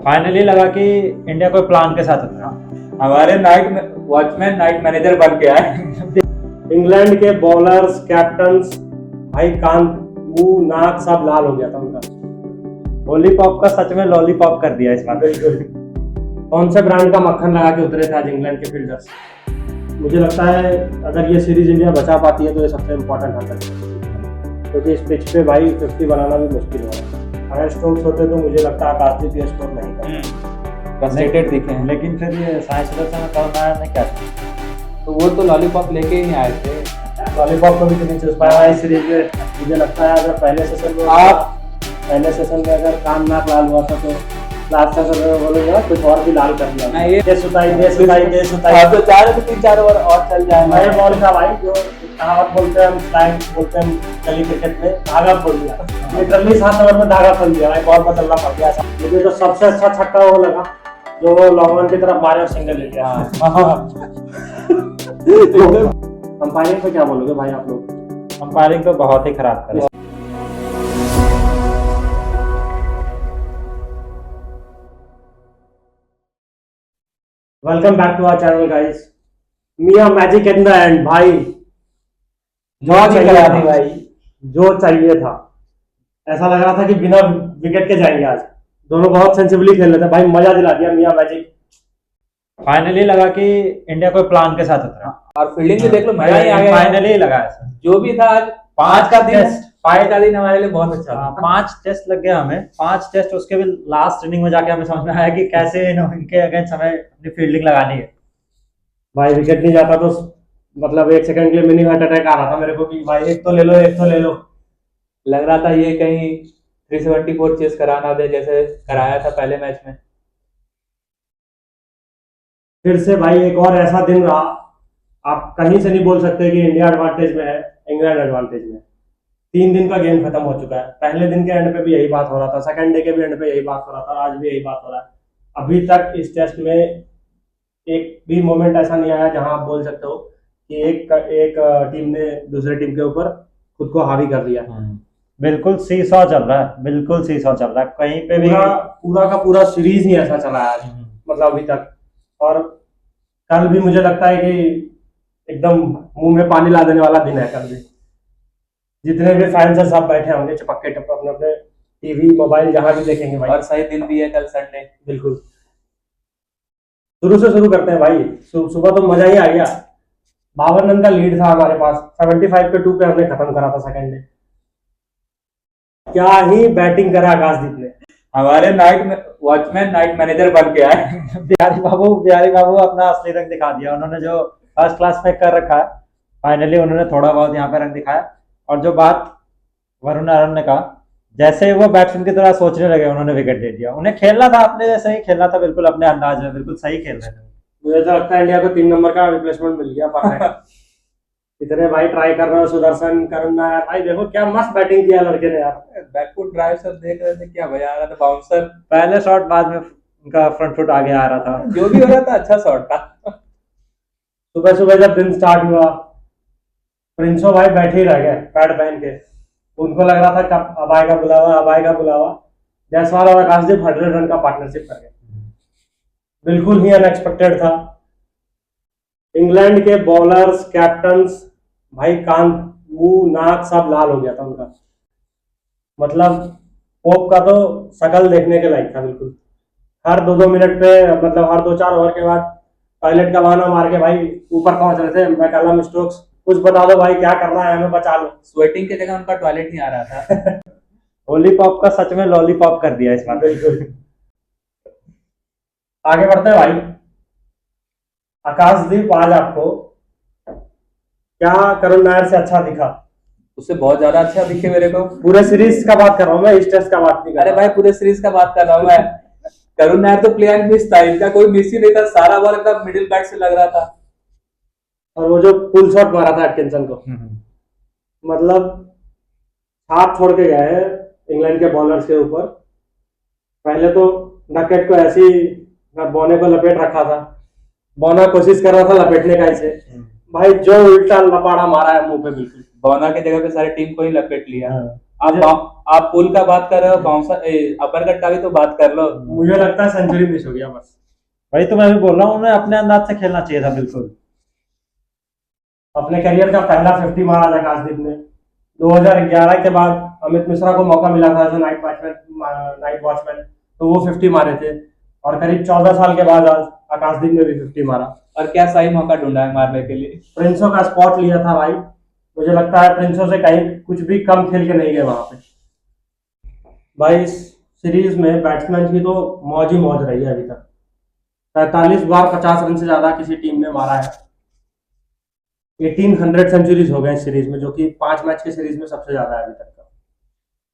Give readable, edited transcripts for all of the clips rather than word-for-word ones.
Finally लगा कि India कोई प्लान के साथ उतरा। हमारे नाइट वॉचमैन नाइट मैनेजर बन के आए। इंग्लैंड के बॉलर्स कैप्टन्स भाई कान मुंह नाक सब लाल हो गया था उनका। लॉलीपॉप का सच में लॉलीपॉप कर दिया इस बार। बिल्कुल। कौन से ब्रांड का मक्खन लगा के उतरे थे आज इंग्लैंड के फील्डर्स। मुझे लगता है अगर ये सीरीज इंडिया बचा पाती है तो ये सबसे इम्पोर्टेंट हासिल है, क्योंकि इस पिच पे भाई 50 बनाना भी मुश्किल हो रहा है। अगर स्ट्रोक्स होते तो मुझे लगता है आकाशदीप ये स्कोर नहीं करता। फ्रस्ट्रेटेड दिखे हैं। लेकिन फिर ये साई सुदर्शन और करुण नायर ने क्या किया? तो वो तो लॉलीपॉप लेके ही नहीं आए थे। लॉलीपॉप को भी तो नहीं चूस पाया इस सीरीज में। मुझे लगता है अगर पहले सेशन में अगर कान नाक लाल हुआ था तो लास्ट सेशन में बोलेंगे ना कुछ और भी लाल कर दिया। मैं ये दे सुताई तो चाह रहे थे 3-4 ओवर और चल जाए। नए बॉल का भाई जो कहावत बोलते हैं हम स्लैंग बोलते हैं गली क्रिकेट में धागा खोल दिया। लिटरली 7 ओवर में धागा खोल दिया भाई, बॉल बदलना पड़ गया। मुझे तो सबसे अच्छा छक्का वो लगा जो वो लॉन्ग ऑन की तरफ मारे और सिंगल ले गया। अंपायरिंग पे क्या बोलोगे भाई आप लोग? अंपायरिंग तो बहुत ही खराब कर। Welcome back to our channel guys. मियां मैजिक इन द एंड भाई जो चाहिए था। ऐसा लग रहा था कि बिना विकेट के जाएंगे आज। दोनों बहुत सेंसिबली खेल रहे थे भाई, मजा दिला दिया मियां मैजिक। फाइनली लगा कि इंडिया कोई प्लान के साथ उतरा और फील्डिंग भी देख लो, मजा ही आ गया। फाइनली लगा ऐसा। जो भी था आज 5 का दिन हमारे लिए बहुत अच्छा था। 5 टेस्ट लग गया हमें, 5 टेस्ट। उसके भी लास्ट इनिंग में जाके हमें समझ में आया कि कैसे इनके अगेंस्ट हमें अपनी फील्डिंग लगानी है। भाई विकेट नहीं जाता तो मतलब 1 सेकंड के लिए मिनी हार्ट अटैक आ रहा था मेरे को कि भाई एक तो ले लो। लग रहा था ये कहीं 374 चेस कराना दे जैसे कराया था पहले मैच में। फिर से भाई एक और ऐसा दिन रहा। आप कहीं से नहीं बोल सकते कि इंडिया एडवांटेज में है, इंग्लैंड एडवांटेज में है। 3 दिन का गेम खत्म हो चुका है। पहले दिन के एंड पे भी यही बात हो रहा था, सेकंड डे के भी एंड पे यही बात हो रहा था, और आज भी यही बात हो रहा है। अभी तक इस टेस्ट में एक भी मोमेंट ऐसा नहीं आया जहां आप बोल सकते हो कि एक टीम ने दूसरे टीम के ऊपर खुद को हावी कर दिया। बिल्कुल सीसॉ चल रहा है, बिल्कुल सीसॉ चल रहा है। कहीं पे भी पूरा का पूरा सीरीज ही ऐसा चला है आज, मतलब अभी तक। और कल भी मुझे लगता है कि एकदम मुंह में पानी ला देने वाला दिन है कल भी। जितने भी फैंस हैं सब बैठे होंगे चपक्के टप अपने अपने टीवी मोबाइल जहां भी देखेंगे भाई। और सही दिन भी है कल संडे। बिल्कुल। शुरू से शुरू करते हैं भाई। सुबह तो मजा ही आ गया। 52 रन का लीड था हमारे पास, 75 पे 2 पे हमने खत्म करा था सेकंड डे। क्या ही बैटिंग करा आकाशदीप ने। हमारे वॉचमैन नाइट मैनेजर बन के आए। बिहारी बाबू अपना असली रंग दिखा दिया। उन्होंने जो फर्स्ट क्लास में कर रखा है, फाइनली उन्होंने थोड़ा बहुत यहाँ पे रंग दिखाया। और जो बात वरुण नारायण ने कहा, जैसे ही वो बैट्समैन की तरह सोचने लगे उन्होंने विकेट दे दिया। उन्हें खेलना था अपने जैसे ही खेलना था, बिल्कुल अपने अंदाज में, बिल्कुल सही खेल रहे थे। मुझे तो लगता है इंडिया को 3 नंबर का रिप्लेसमेंट मिल गया परफेक्ट। इतने भाई ट्राई कर रहे हो, सुदर्शन करुण नायर भाई देखो क्या मस्त बैटिंग किया लड़के ने यार। बैकफुट ड्राइव सब देख रहे थे, क्या मजा आ रहा था। बाउंसर पहले शॉट, बाद में उनका फ्रंट फुट आगे आ रहा था। जो भी हो रहा था अच्छा शॉट था। सुबह सुबह जब दिन स्टार्ट हुआ, प्रिंसो भाई बैठे ही रह गए पैड पहन के। उनको लग रहा था कब अब आएगा बुलावा। जायसवाल और आकाशदीप 100 रन का पार्टनरशिप कर गए। बिल्कुल ही अनएक्सपेक्टेड था। इंग्लैंड के बॉलर्स कैप्टन्स भाई कान मुंह नाक सब लाल हो गया था उनका। मतलब पोप का तो शकल देखने के लायक था बिल्कुल। हर 2-2 मिनट पे, मतलब हर 2-4 ओवर के बाद टॉयलेट का बहाना मार के भाई ऊपर पहुंच रहे थे। मैकलम स्टोक्स कुछ बता दो भाई, क्या करना है, हमें बचा लो। स्वेटिंग की जगह उनका टॉयलेट नहीं आ रहा था। लॉलीपॉप का सच में लॉलीपॉप कर दिया इस बार। बिल्कुल। आगे बढ़ते हैं भाई। आकाशदीप आज आपको क्या करुण नायर से अच्छा दिखा? उससे बहुत ज्यादा अच्छा दिखे मेरे को। पूरे सीरीज का बात कर रहा हूँ मैं, इस टेस्ट का बात नहीं कर रहा। अरे भाई पूरे सीरीज का बात कर रहा हूँ मैं। करुण नायर तो प्ले एंड मिस था, इनका कोई मिस ही नहीं था। सारा बॉल एकदम मिडिल बैट से लग रहा था। और वो जो पुल शॉट मारा था एटकिंसन को, मतलब हाथ छोड़ के गए हैं इंग्लैंड के बॉलर्स के ऊपर। पहले तो डकेट को ऐसे ही बॉने को लपेट रखा था। बॉना कोशिश कर रहा था लपेटने का इसे, भाई जो उल्टा लपाड़ा मारा है मुंह पे बिल्कुल। बॉना की जगह पे सारी टीम को ही लपेट लिया। आप पुल का बात कर रहे हो, बाउंसर अपर कट का भी तो बात कर लो। मुझे लगता है सेंचुरी मिस हो गया बस। वही तो मैं भी बोल रहा हूँ, उन्हें अपने अंदाज से खेलना चाहिए था बिल्कुल। अपने करियर का पहला 50 मारा था आकाशदीप ने। 2011 के बाद अमित मिश्रा को मौका मिला था एज नाइट वॉचमैन, तो वो 50 मारे थे। और करीब 14 साल के बाद आज आकाशदीप ने भी 50 मारा। और क्या सही मौका ढूंढा है मारने के लिए। प्रिंसो का स्पॉट लिया था भाई, मुझे लगता है प्रिंसो से कहीं कुछ भी कम खेल के नहीं गए वहां पे। भाई इस सीरीज में बैट्समैन की तो मौज ही मौज रही है अभी तक। 45 बार 50 रन से ज्यादा किसी टीम ने मारा है। 1800 सेंचुरीज हो गए इस सीरीज में, जो कि 5 मैच की सीरीज में सबसे ज्यादा है अभी तक का।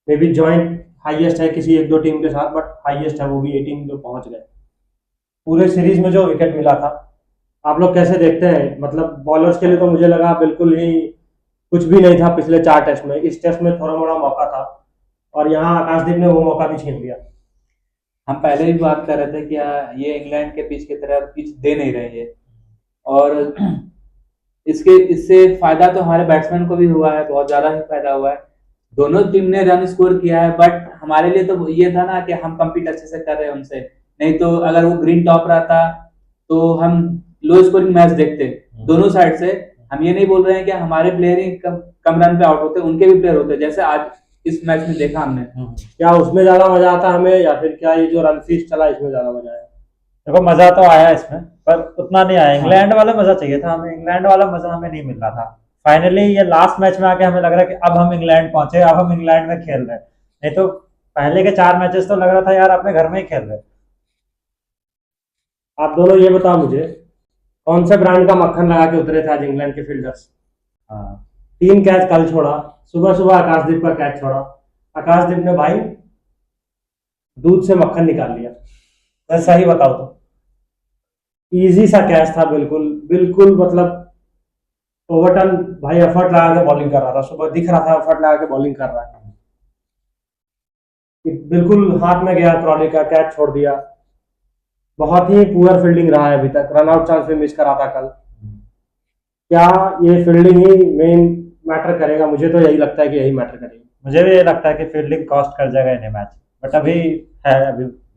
मे बी जॉइंट हाईएस्ट है किसी एक दो टीम के साथ, बट हाईएस्ट है वो भी 18 जो पहुंच गए। पूरे सीरीज में जो विकेट मिला था, आप लोग कैसे देखते हैं? मतलब बॉलर्स के लिए तो मुझे लगा बिल्कुल ही कुछ भी नहीं था पिछले 4 टेस्ट में। इस टेस्ट में थोड़ा मोड़ा मौका था और यहाँ आकाशदीप ने वो मौका भी छीन लिया। हम पहले भी बात कर रहे थे कि ये इंग्लैंड के पिच की तरह पिच दे नहीं रही है, और इससे फायदा तो हमारे बैट्समैन को भी हुआ है, बहुत ज्यादा ही फायदा हुआ है। दोनों टीम ने रन स्कोर किया है, बट हमारे लिए तो ये था ना कि हम कम्पीट अच्छे से कर रहे हैं उनसे। नहीं तो अगर वो ग्रीन टॉप रहता तो हम लो स्कोरिंग मैच देखते दोनों साइड से। हम ये नहीं बोल रहे हैं कि हमारे प्लेयर ही कम रन पे आउट होते, उनके भी प्लेयर होते, जैसे आज इस मैच में देखा हमने। क्या उसमें ज्यादा मजा आता हमें, या फिर क्या ये जो रन फीस्ट चला इसमें ज्यादा मजा आया? देखो मजा तो आया इसमें, पर उतना नहीं आया। इंग्लैंड वाला मजा चाहिए था हमें, इंग्लैंड वाला मजा हमें नहीं मिल रहा था। फाइनली ये लास्ट मैच में आके हमें लग रहा है कि अब हम इंग्लैंड पहुंचे, अब हम इंग्लैंड में खेल रहे हैं। नहीं तो पहले के 4 मैचेस तो लग रहा था यार अपने घर में ही खेल रहे हैं। आप दोनों ये बताओ मुझे, कौन से ब्रांड का मक्खन लगा के उतरे थे आज इंग्लैंड के फील्डर्स? हाँ 3 कैच कल छोड़ा, सुबह सुबह आकाशदीप का कैच छोड़ा। आकाशदीप ने भाई दूध से मक्खन निकाल लिया। मैं सही बताऊं तो इजी सा कैच था, बिल्कुल बिल्कुल। मतलब ओवरटन भाई एफर्ट लगा के बॉलिंग कर रहा था, सुबह दिख रहा था एफर्ट लगा के बॉलिंग कर रहा है। बिल्कुल हाथ में गया, क्रॉली का कैच छोड़ दिया। बहुत ही पुअर फील्डिंग रहा है अभी तक, रन आउट चांस भी मिस करा था कल। क्या ये फील्डिंग ही मेन मैटर करेगा? मुझे तो यही लगता है कि यही मैटर करेगी। मुझे भी ये लगता है कि फील्डिंग कॉस्ट कर जाएगा इन्हें मैच, बट अभी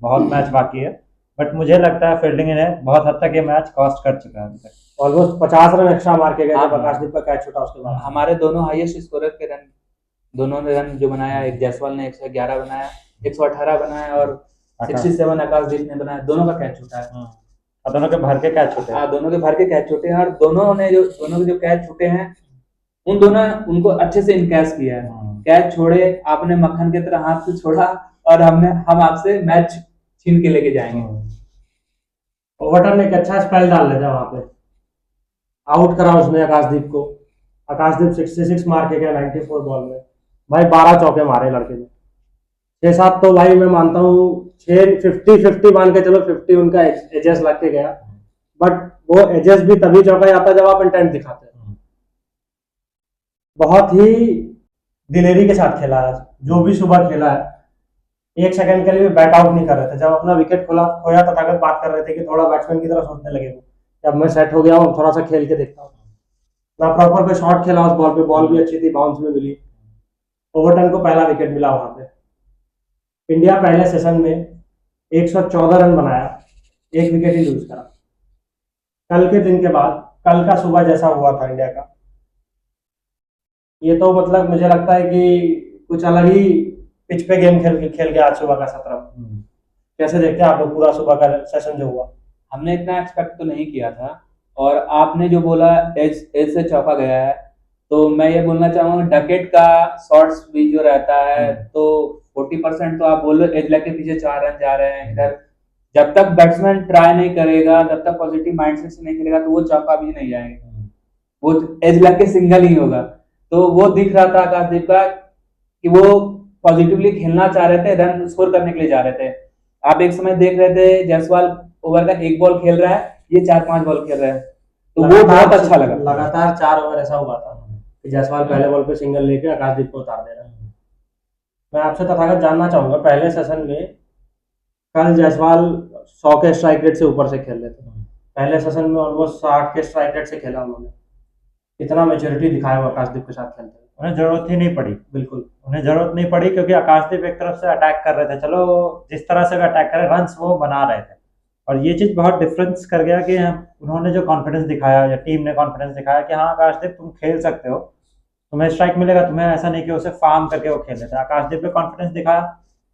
बहुत मैच बाकी है। बट मुझे लगता है फील्डिंग इन्हें बहुत हद तक ये मैच कॉस्ट कर चुका है अभी तक। ऑलमोस्ट 50 रन एक्स्ट्रा मार के गए जब आकाशदीप का कैच छूटा उसके बाद। हमारे दोनों हाईएस्ट स्कोरर के रन, दोनों ने रन जो बनाया, एक जायसवाल ने 111 बनाया, 118 बनाया, और 67 आकाशदीप ने बनाया। दोनों का कैच छूटा है, और दोनों के भर के कैच छूटे हैं। हाँ दोनों के भर के कैच छूटे हैं, और दोनों के जो कैच छूटे हैं उनको अच्छे से इनकैच किया है। कैच छोड़े आपने मक्खन की तरह हाथ से छोड़ा, और हम आपसे मैच छीन के लेके जाएंगे। ओवरटन ने एक अच्छा स्पेल डाल लेता वहां पे, आउट करा उसने आकाशदीप को। आकाशदीप 66 मार के गया 94 बॉल में। भाई 12 चौके मारे लड़के ने। 6-7 तो भाई मैं मानता हूँ, 50-50 मान के चलो, 50 उनका एजेस लग के गया, बट वो एजेस भी तभी चौका जाता जब आप इंटेंट दिखाते हैं। बहुत ही दिलेरी के साथ खेला आज, जो भी सुबह खेला है। 1 सेकंड के लिए भी बैक आउट नहीं कर रहे थे। जब अपना विकेट खोया तथागत बात कर रहे थे कि थोड़ा बैट्समैन की तरह सोचने लगे वो, जब मैं सेट हो गया हूँ थोड़ा सा खेल के देखता हूँ ना। प्रॉपर पे शॉट खेला उस बॉल पे, बॉल भी अच्छी थी, बाउंस में मिली। ओवरटन को पहला विकेट मिला वहां पे। इंडिया पहले सेशन में 114 रन बनाया, 1 विकेट ही लूज करा। कल के दिन के बाद, कल का सुबह जैसा हुआ था इंडिया का, ये तो मतलब मुझे लगता है कि कुछ अलग ही पिच पे गेम खेल के आज सुबह का 17। कैसे देखते हैं आप लोग पूरा सुबह का सेशन जो हुआ? हमने इतना एक्सपेक्ट तो नहीं किया था, और आपने जो बोला एज से चौका गया है, तो मैं ये बोलना चाहूंगा डकेट का शॉट्स भी जो रहता है, तो 40% तो आप बोलो एज लग के पीछे 4 रन जा रहे हैं इधर। जब तक बैट्समैन ट्राई नहीं करेगा, जब तक पॉजिटिव माइंडसेट से नहीं खेलेगा, तो वो चौका भी नहीं जाएगा, वो एज लग के सिंगल ही होगा। तो वो दिख रहा था आकाशदीप का कि वो पॉजिटिवली खेलना चाह रहे थे, रन स्कोर करने के लिए जा रहे थे। आप एक समय देख रहे थे जायसवाल ओवर का 1 बॉल खेल रहा है, ये 4-5 बॉल खेल रहे हैं, तो वो बहुत अच्छा लगा। लगातार 4 ओवर ऐसा हुआ था कि जायसवाल पहले बॉल पे सिंगल लेके आकाशदीप को उतार दे रहा है। मैं आपसे तथागत जानना चाहूंगा, पहले सेशन में कल जायसवाल 100 के स्ट्राइक रेट से ऊपर से खेल रहे थे। पहले सेशन में ऑलमोस्ट 60 के स्ट्राइक रेट से खेला उन्होंने। कितना मेच्योरिटी दिखाया वो आकाशदीप के साथ खेलते हैं। उन्हें जरूरत ही नहीं पड़ी। बिल्कुल उन्हें जरूरत नहीं पड़ी क्योंकि आकाशदीप एक तरफ से अटैक कर रहे थे, चलो जिस तरह से भी अटैक करे रन्स वो बना रहे थे। और ये चीज बहुत डिफरेंस कर गया कि उन्होंने जो कॉन्फिडेंस दिखाया या टीम ने कॉन्फिडेंस दिखाया कि हाँ आकाशदीप तुम खेल सकते हो, तुम्हें स्ट्राइक मिलेगा, तुम्हें ऐसा नहीं कि उसे फार्म करके वो खेल लेते। आकाशदीप ने कॉन्फिडेंस दिखाया,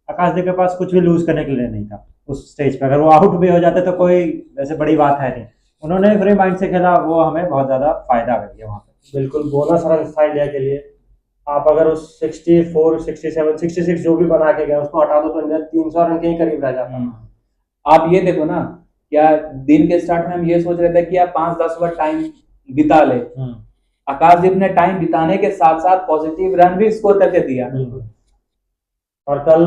आकाशदीप के पास कुछ भी लूज करने के लिए नहीं था उस स्टेज पे। अगर वो आउट भी हो जाते तो कोई वैसे बड़ी बात है नहीं, उन्होंने फ्री माइंड से खेला, वो हमें बहुत ज्यादा फायदा कर दिया वहाँ पे। बिल्कुल बोनस रन था इंडिया के लिए। आप अगर उस 64 67 66 जो भी बना के गए उसको हटा दो तो इंडिया 300 रन के ही करीब रह जाता। आप ये देखो ना, क्या दिन के स्टार्ट में हम ये सोच रहे थे कि आप 5-10 ओवर टाइम बिता ले, आकाशदीप ने टाइम बिताने के साथ साथ पॉजिटिव रन भी स्कोर करके दिया। और कल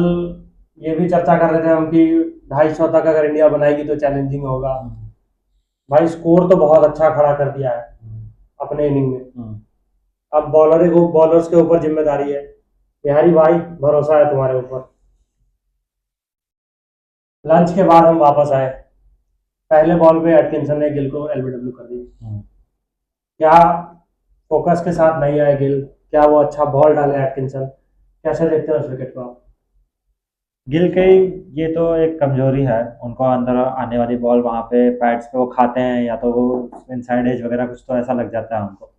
ये भी चर्चा कर रहे थे हम कि 250 तक अगर इंडिया बनाएगी तो चैलेंजिंग होगा। भाई स्कोर तो बहुत अच्छा खड़ा कर दिया है अपने इनिंग में। अब बॉलर्स के ऊपर जिम्मेदारी है। बिहारी भाई भरोसा है तुम्हारे ऊपर। लंच के बाद हम वापस आए, पहले बॉल पे एटकिंसन ने गिल को एलबीडब्ल्यू कर दी। क्या फोकस के साथ नहीं आए गिल, क्या वो अच्छा बॉल डाले एटकिंसन, कैसे देखते हो इस विकेट को आप? गिल की ये तो एक कमजोरी है, उनको अंदर आने वाली बॉल वहाँ पे पैड्स पे वो खाते हैं, या तो वो इनसाइड एज वगैरह कुछ तो ऐसा लग जाता है उनको।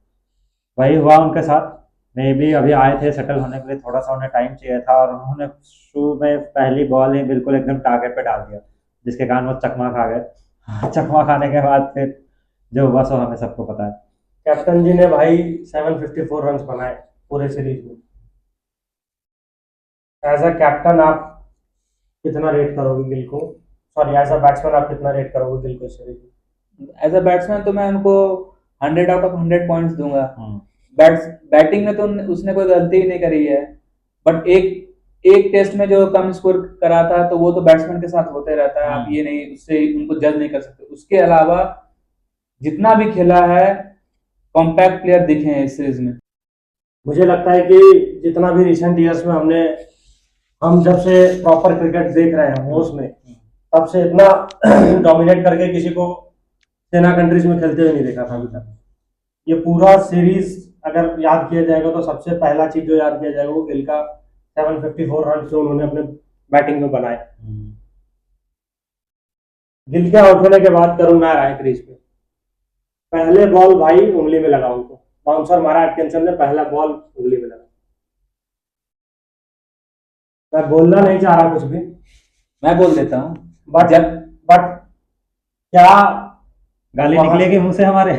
वही हुआ उनके साथ। मे भी अभी आए थे सेटल होने के लिए, थोड़ा सा उन्हें टाइम चाहिए था, और उन्होंने शुरू में पहली बॉल ही बिल्कुल एकदम टारगेट पे डाल दिया, जिसके कारण वो चकमा खा गए। चकमा खाने के बाद फिर जो हुआ सो हमें सबको पता है। कैप्टन जी ने भाई 754 रन बनाए पूरे सीरीज में। एज अ कैप्टन आप कितना रेट करोगे गिल को? सॉरी, एज अ बैट्समैन आप कितना रेट करोगे गिल को इस सीरीज में? एज अ बैट्समैन तो मैं उनको 100 आउट ऑफ 100 पॉइंट्स दूंगा। बैटिंग में तो उसने कोई गलती ही नहीं करी है, बट एक टेस्ट में जो कम स्कोर करा था तो वो तो बैट्समैन के साथ होते रहता है, आप ये नहीं उससे उनको जज नहीं कर सकते। उसके अलावा जितना भी खेला है कॉम्पैक्ट प्लेयर दिखे हैं इस सीरीज में। मुझे लगता है कि जितना भी रिसेंट ईयर्स में हम जब से प्रॉपर क्रिकेट देख रहे हैं होश में, तब से इतना डोमिनेट करके किसी को सेना कंट्रीज में खेलते हुए नहीं देखा था अभी तक। ये पूरा सीरीज अगर याद किया जाएगा तो सबसे पहला चीज जो याद किया जाएगा वो गिल का 754 रन जो उन्होंने अपने बैटिंग में बनाए। गिल के आउट होने के बाद करुण नायर आए क्रीज पे, पहले बॉल भाई उंगली में लगा, उनको बाउंसर मारा एटकिंसन ने, पहला बॉल उंगली में लगा। मैं बोलना नहीं चाह रहा कुछ भी, मैं बोल देता हूँ, बट क्या गाली निकलेगी मुंह से हमारे।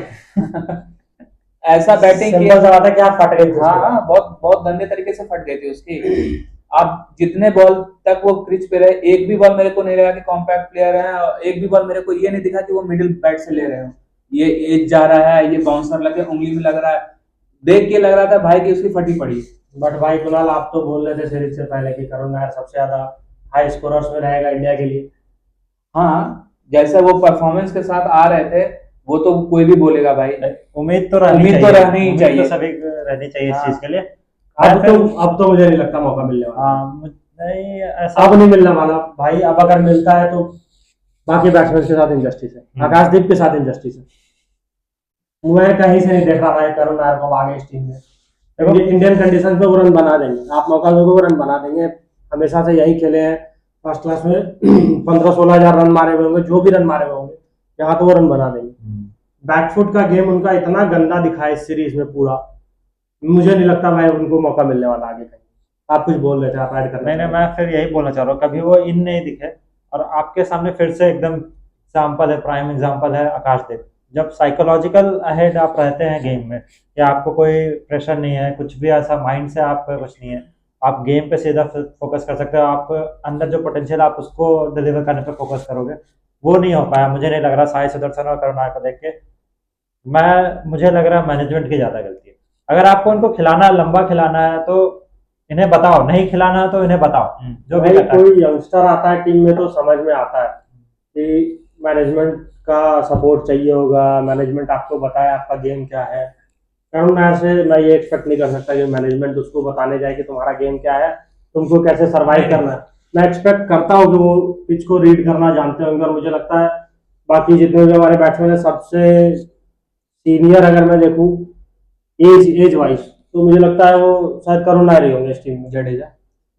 ऐसा बैटिंग सिंपल सा बात है, क्या फट गई थी उसके बाद। हाँ, बहुत बहुत गंदे तरीके से फट गई थी उसकी। आप जितने बॉल तक वो क्रिच पे रहे, एक भी बॉल मेरे को नहीं लगा कि कॉम्पैक्ट प्लेयर है, और एक भी बॉल मेरे को ये नहीं दिखा कि वो मिडिल बैट से ले रहे हो, ये एज जा रहा है, ये बाउंसर लगे उंगली में लग रहा है, देख के लग रहा था भाई की उसकी फटी पड़ी। बट भाई कुणाल, आप तो बोल रहे थे सीरीज से पहले कि करुण नायर सबसे ज्यादा हाई स्कोरर्स में रहेगा इंडिया के लिए। हाँ, जैसे वो परफॉर्मेंस के साथ आ रहे थे वो तो कोई भी बोलेगा भाई। उम्मीद तो रहनी चाहिए, तो सभी रहनी चाहिए इस चीज के लिए। अब तो मुझे नहीं लगता मौका मिलने वाला। नहीं, ऐसा अब नहीं मिलने वाला भाई। अब अगर मिलता है तो बाकी बैट्समैन के साथ इंजस्टिस है, आकाशदीप के साथ इंजस्टिस है। मैं कहीं से नहीं देख रहा था करुण नायर को आगे इस टीम में। इंडियन कंडीशन पे वो रन बना देंगे, आप मौका दोगे वो रन बना देंगे। हमेशा से यही खेले हैं फर्स्ट क्लास में। 15-16 हजार रन मारे हुए होंगे, जो भी रन मारे हुए होंगे, यहाँ तो वो रन बना देंगे। बैकफुट का गेम उनका इतना गंदा दिखा है इस सीरीज में पूरा, मुझे नहीं लगता भाई उनको मौका मिलने वाला आगे कहीं। आप कुछ बोल रहे थे, आप ऐड कर। नहीं, मैं फिर यही बोलना चाह रहा हूँ, कभी वो इन नहीं दिखे और आपके सामने फिर से एकदम एग्जाम्पल है, प्राइम एग्जाम्पल है आकाशदीप। जब साइकोलॉजिकल अहेड आप रहते हैं गेम में, या आपको कोई प्रेशर नहीं है, कुछ भी ऐसा माइंड से आपका कुछ नहीं है, आप गेम पे सीधा फोकस कर सकते हो, आप अंदर जो पोटेंशियल आप उसको डिलीवर करने पे फोकस करोगे, वो नहीं हो पाया। मुझे नहीं लग रहा साई सुदर्शन और करुण नायर को देख के, मुझे लग रहा है मैनेजमेंट की ज्यादा गलती है। अगर आपको उनको खिलाना है, लंबा खिलाना है, तो इन्हें बताओ, नहीं खिलाना है तो इन्हें बताओ। जो भी कोई यंगस्टर आता है टीम में तो समझ में आता है कि मैनेजमेंट का सपोर्ट चाहिए होगा, मैनेजमेंट आपको बताए आपका गेम क्या है। करुण नायर से मैं ये एक्सपेक्ट नहीं कर सकता कि मैनेजमेंट उसको बताने जाए कि तुम्हारा गेम क्या है, तुमको कैसे सर्वाइव करना है। मैं एक्सपेक्ट करता हूँ कि वो पिच को रीड करना जानते होंगे, और मुझे लगता है बाकी जितने भी हमारे बैट्समैन है सबसे सीनियर अगर मैं देखूँ एज वाइज तो मुझे लगता है वो शायद करुण नायर ही होंगे इस टीम में। जडेजा।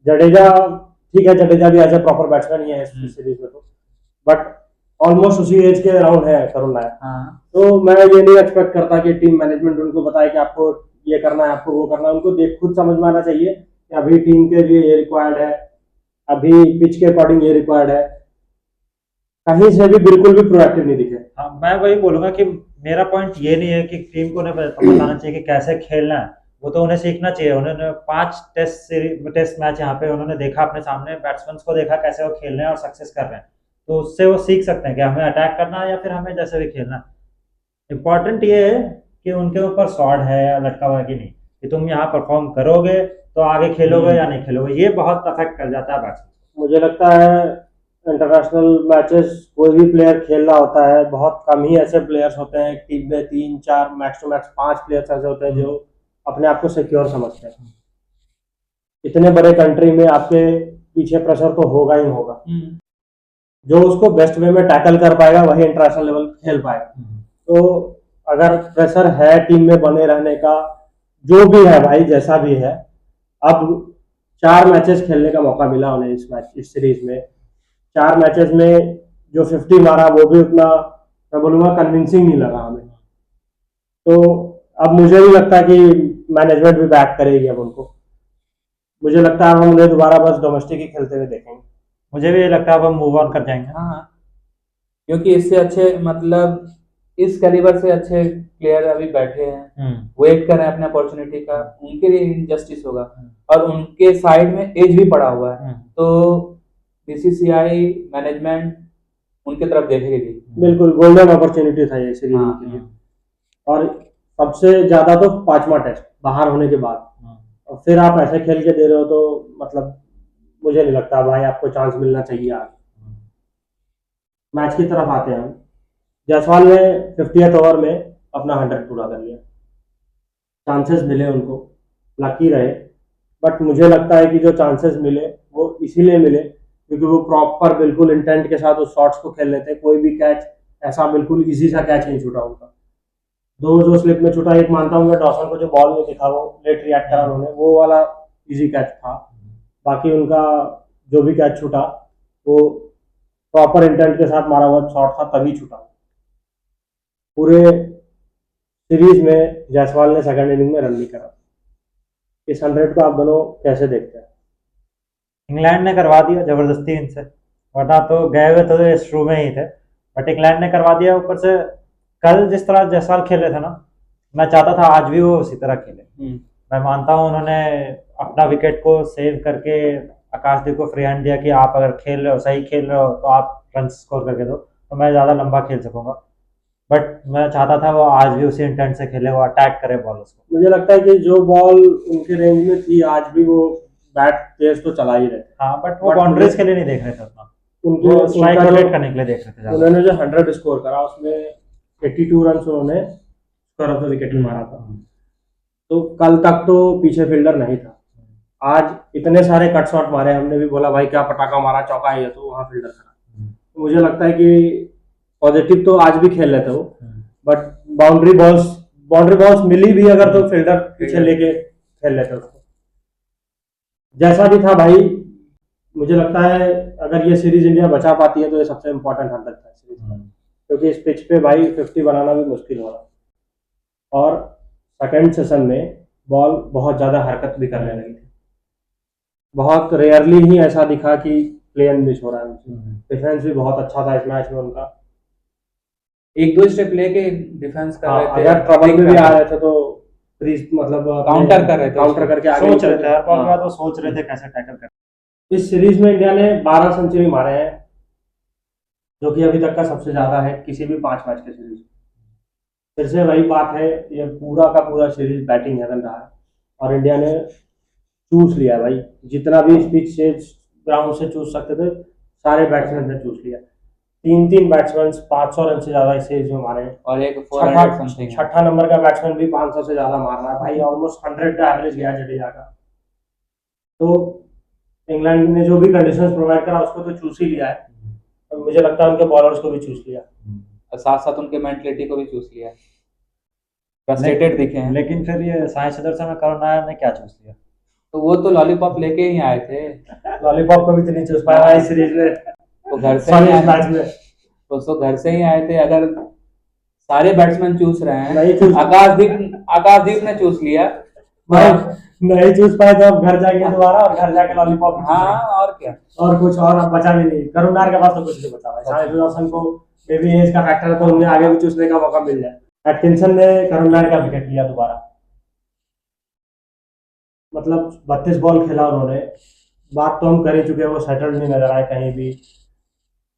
जडेजा ठीक है, जडेजा भी एज ए प्रॉपर बैट्समैन ही है इस सीरीज में, तो बट ऑलमोस्ट उसी एज के अराउंड है करुण नायर। हाँ तो मैं ये नहीं एक्सपेक्ट करता कि टीम मैनेजमेंट उनको बताए कि आपको ये करना है, आपको वो करना है। उनको देख खुद समझ में आना चाहिए कि अभी टीम के लिए ये रिक्वायर्ड है, अभी पिच के अकॉर्डिंग ये रिक्वायर्ड है। कहीं से भी बिल्कुल भी प्रोएक्टिव नहीं दिखे। हाँ, मैं वही बोलूंगा कि मेरा पॉइंट ये नहीं है कि टीम को उन्हें बताना चाहिए कि कैसे खेलना है, वो तो उन्हें सीखना चाहिए। उन्होंने 5 टेस्ट मैच यहाँ पे उन्होंने देखा, अपने सामने बैट्समैन को देखा कैसे वो खेल रहे हैं और सक्सेस कर रहे हैं, तो उससे वो सीख सकते हैं कि हमें अटैक करना है या फिर हमें जैसे भी खेलना है। इम्पोर्टेंट ये है कि उनके ऊपर शॉट है या लटका हुआ है कि नहीं, कि तुम यहाँ परफॉर्म करोगे तो आगे खेलोगे या नहीं खेलोगे, ये बहुत अफेक्ट कर जाता है बैट्समैन। मुझे लगता है इंटरनेशनल मैचेस कोई भी प्लेयर खेल रहा होता है, बहुत कम ही ऐसे प्लेयर्स होते हैं टीम में, 3-4 मैक्स टू मैक्स 5 प्लेयर्स ऐसे होते हैं जो अपने आप को सिक्योर समझते हैं। इतने बड़े कंट्री में आपके पीछे प्रेशर तो होगा ही होगा। जो उसको बेस्ट वे में टैकल कर पाएगा वही इंटरनेशनल लेवल खेल पाएगा। तो अगर प्रेशर है टीम में बने रहने का, जो भी है भाई, जैसा भी है, अब 4 मैचेस खेलने का मौका मिला उन्हें इस सीरीज में। 4 मैचेस में जो 50 मारा वो भी उतना, मैं बोलूँगा, कन्विंसिंग नहीं लगा हमें। तो अब मुझे भी लगता है कि मैनेजमेंट भी बैक करेगी अब उनको। मुझे लगता है हम उन्हें दोबारा बस डोमेस्टिक ही खेलते हुए देखेंगे। मुझे भी ये लगता है अब हम मूव ऑन कर जाएंगे। हाँ, क्योंकि इससे अच्छे, मतलब इस कैलिबर से अच्छे प्लेयर अभी बैठे हैं, वेट कर रहे हैं अपने अपॉर्चुनिटी का, उनके लिए इनजस्टिस होगा। और उनके साइड में एज भी पड़ा हुआ है, तो बीसीसीआई मैनेजमेंट उनके तरफ देखेगी। बिल्कुल गोल्डन अपॉर्चुनिटी था ये सीरीज हाँ, के लिए। और सबसे ज्यादा तो 5वां टेस्ट बाहर होने के बाद, और फिर आप ऐसे खेल के दे रहे हो, तो मतलब मुझे नहीं लगता भाई आपको चांस मिलना चाहिए। आज मैच की तरफ आते हैं हम। जायसवाल ने 50th ओवर में अपना 100 पूरा कर लिया। चांसेस मिले उनको, लकी रहे, बट मुझे लगता है कि जो चांसेस मिले वो इसीलिए मिले क्योंकि वो प्रॉपर बिल्कुल इंटेंट के साथ उस शॉट्स को खेल रहे थे। कोई भी कैच ऐसा बिल्कुल इजी सा कैच नहीं छूटा उनका। 2 जो स्लिप में छूटा, एक मानता हूँ मैं डॉसन को जो बॉल में दिखा, वो लेट रिएक्ट करा उन्होंने, वो वाला इजी कैच था। बाकी उनका जो भी कैच छूटा वो प्रॉपर इंटेंट के साथ मारा हुआ शॉट था, तभी छूटा। पूरे सीरीज में जायसवाल ने सेकंड इनिंग में रन नहीं करा। इस 100 को आप दोनों कैसे देखते हैं? इंग्लैंड ने करवा दिया जबरदस्ती इनसे, वरना तो गए हुए तो ये शुरू में ही थे, बट इंग्लैंड ने करवा दिया। ऊपर से कल जिस तरह जायसवाल खेल रहे थे ना, मैं चाहता था आज भी वो उसी तरह खेले। मैं मानता हूँ उन्होंने अपना विकेट को सेव करके आकाशदीप को फ्री हैंड दिया कि आप अगर खेल रहे हो, सही खेल रहे हो, तो आप रन स्कोर करके दो तो मैं ज़्यादा लंबा खेल सकूंगा। बट मैं चाहता था वो आज भी उसी इंटेंट से खेले, वो अटैक करे बॉलर्स को। मुझे लगता है कि जो बॉल उनके रेंज में थी आज भी वो बैट तेज तो चला ही रहे थे। हाँ, बट वो बाउंड्रीज के लिए नहीं देख रहे थे उतना, उनके स्ट्राइक उनका रोटेट जो करने के लिए देख रहे थे ज़्यादा। उन्होंने जो 100 स्कोर करा उसमें 82 रन उन्होंने स्क्वायर ऑफ द विकेट मारा था। तो कल तक तो पीछे फील्डर नहीं था। आज इतने सारे कट शॉट मारे, हमने भी बोला भाई क्या पटाखा मारा, चौका है ये, तो वहाँ फील्डर खड़ा। तो मुझे लगता है कि पॉजिटिव तो आज भी खेल रहे थे वो, बट बाउंड्री बॉल्स मिली भी अगर तो फील्डर पीछे लेके खेल लेते उसको। जैसा भी था भाई, मुझे लगता है अगर ये सीरीज इंडिया बचा पाती है तो ये सबसे इम्पोर्टेंट 100 था सीरीज का, क्योंकि इस पिच पे भाई 50 बनाना भी मुश्किल हो रहा। और सेकंड सेशन में बॉल बहुत ज़्यादा हरकत भी करने लगी थी। बहुत रेयरली ही ऐसा दिखा कि प्लेन मिस हो रहा है। डिफेंस भी बहुत अच्छा था इस मैच में उनका। 1-2 स्टेप लेके डिफेंस कर रहे थे, अगर ट्रबल में भी आ रहे थे तो मतलब काउंटर कर रहे थे, काउंटर करके आगे सोच रहे थे, हर बॉल के हाँ। बाद वो सोच रहे थे कैसे टैकल करना। इस सीरीज में इंडिया ने 12 सेंचुरी मारे हैं, जो कि अभी तक का सबसे ज्यादा है किसी भी 5 मैच के सीरीज। फिर से वही बात है, ये पूरा का पूरा सीरीज बैटिंग हेवन रहा है और इंडिया ने चूस लिया भाई। जितना भी पिच से ग्राउंड से चूस सकते थे सारे बैट्समैन ने चूस लिया। 3 बैट्समैन 500 रन से ज्यादा इस सीरीज में मारे हैं और एक 400 समथिंग। छठा नंबर का बैट्समैन भी 500 से ज्यादा मार रहा है भाई। ऑलमोस्ट 100 का एवरेज गया जडेजा का। तो इंग्लैंड ने जो भी कंडीशंस प्रोवाइड करा उसको तो चूस ही लिया है, और मुझे लगता है उनके बॉलर्स को भी चूस लिया। साथ साथ उनके मेंटलिटी को भी चूस लिया। फ्रस्ट्रेटेड दिखे हैं। लेकिन फिर ये साई सुदर्शन में करुण नायर ने क्या चूज लिया? तो वो तो लॉलीपॉप लेके ही आए थे, लॉलीपॉप को भी तो नहीं चूस पाया इस सीरीज में, वो घर से ही सॉरी इस आए, मैच में वो तो घर से ही आए थे। अगर सारे बैट्समैन चूस रहे हैं, नहीं चूस आकाशदीप ने चूस लिया। भाई, नहीं चूस पाए तो अब घर जाएंगे दोबारा और घर जाके लॉलीपॉप ही हाँ चूसेंगे। और क्या। और कुछ और अब बचा भी नहीं, करुण नायर के पास तो कुछ नहीं बचा भाई। साई सुदर्शन को मे बी एज का फैक्टर है तो उन्हें आगे भी चूसने का मौका मिल जाए। एटकिंसन ने करुण नायर का विकेट लिया दोबारा, मतलब 32 बॉल खेला उन्होंने। बात तो हम कर ही चुके हैं, वो सेटल्ड नहीं नजर आए कहीं भी।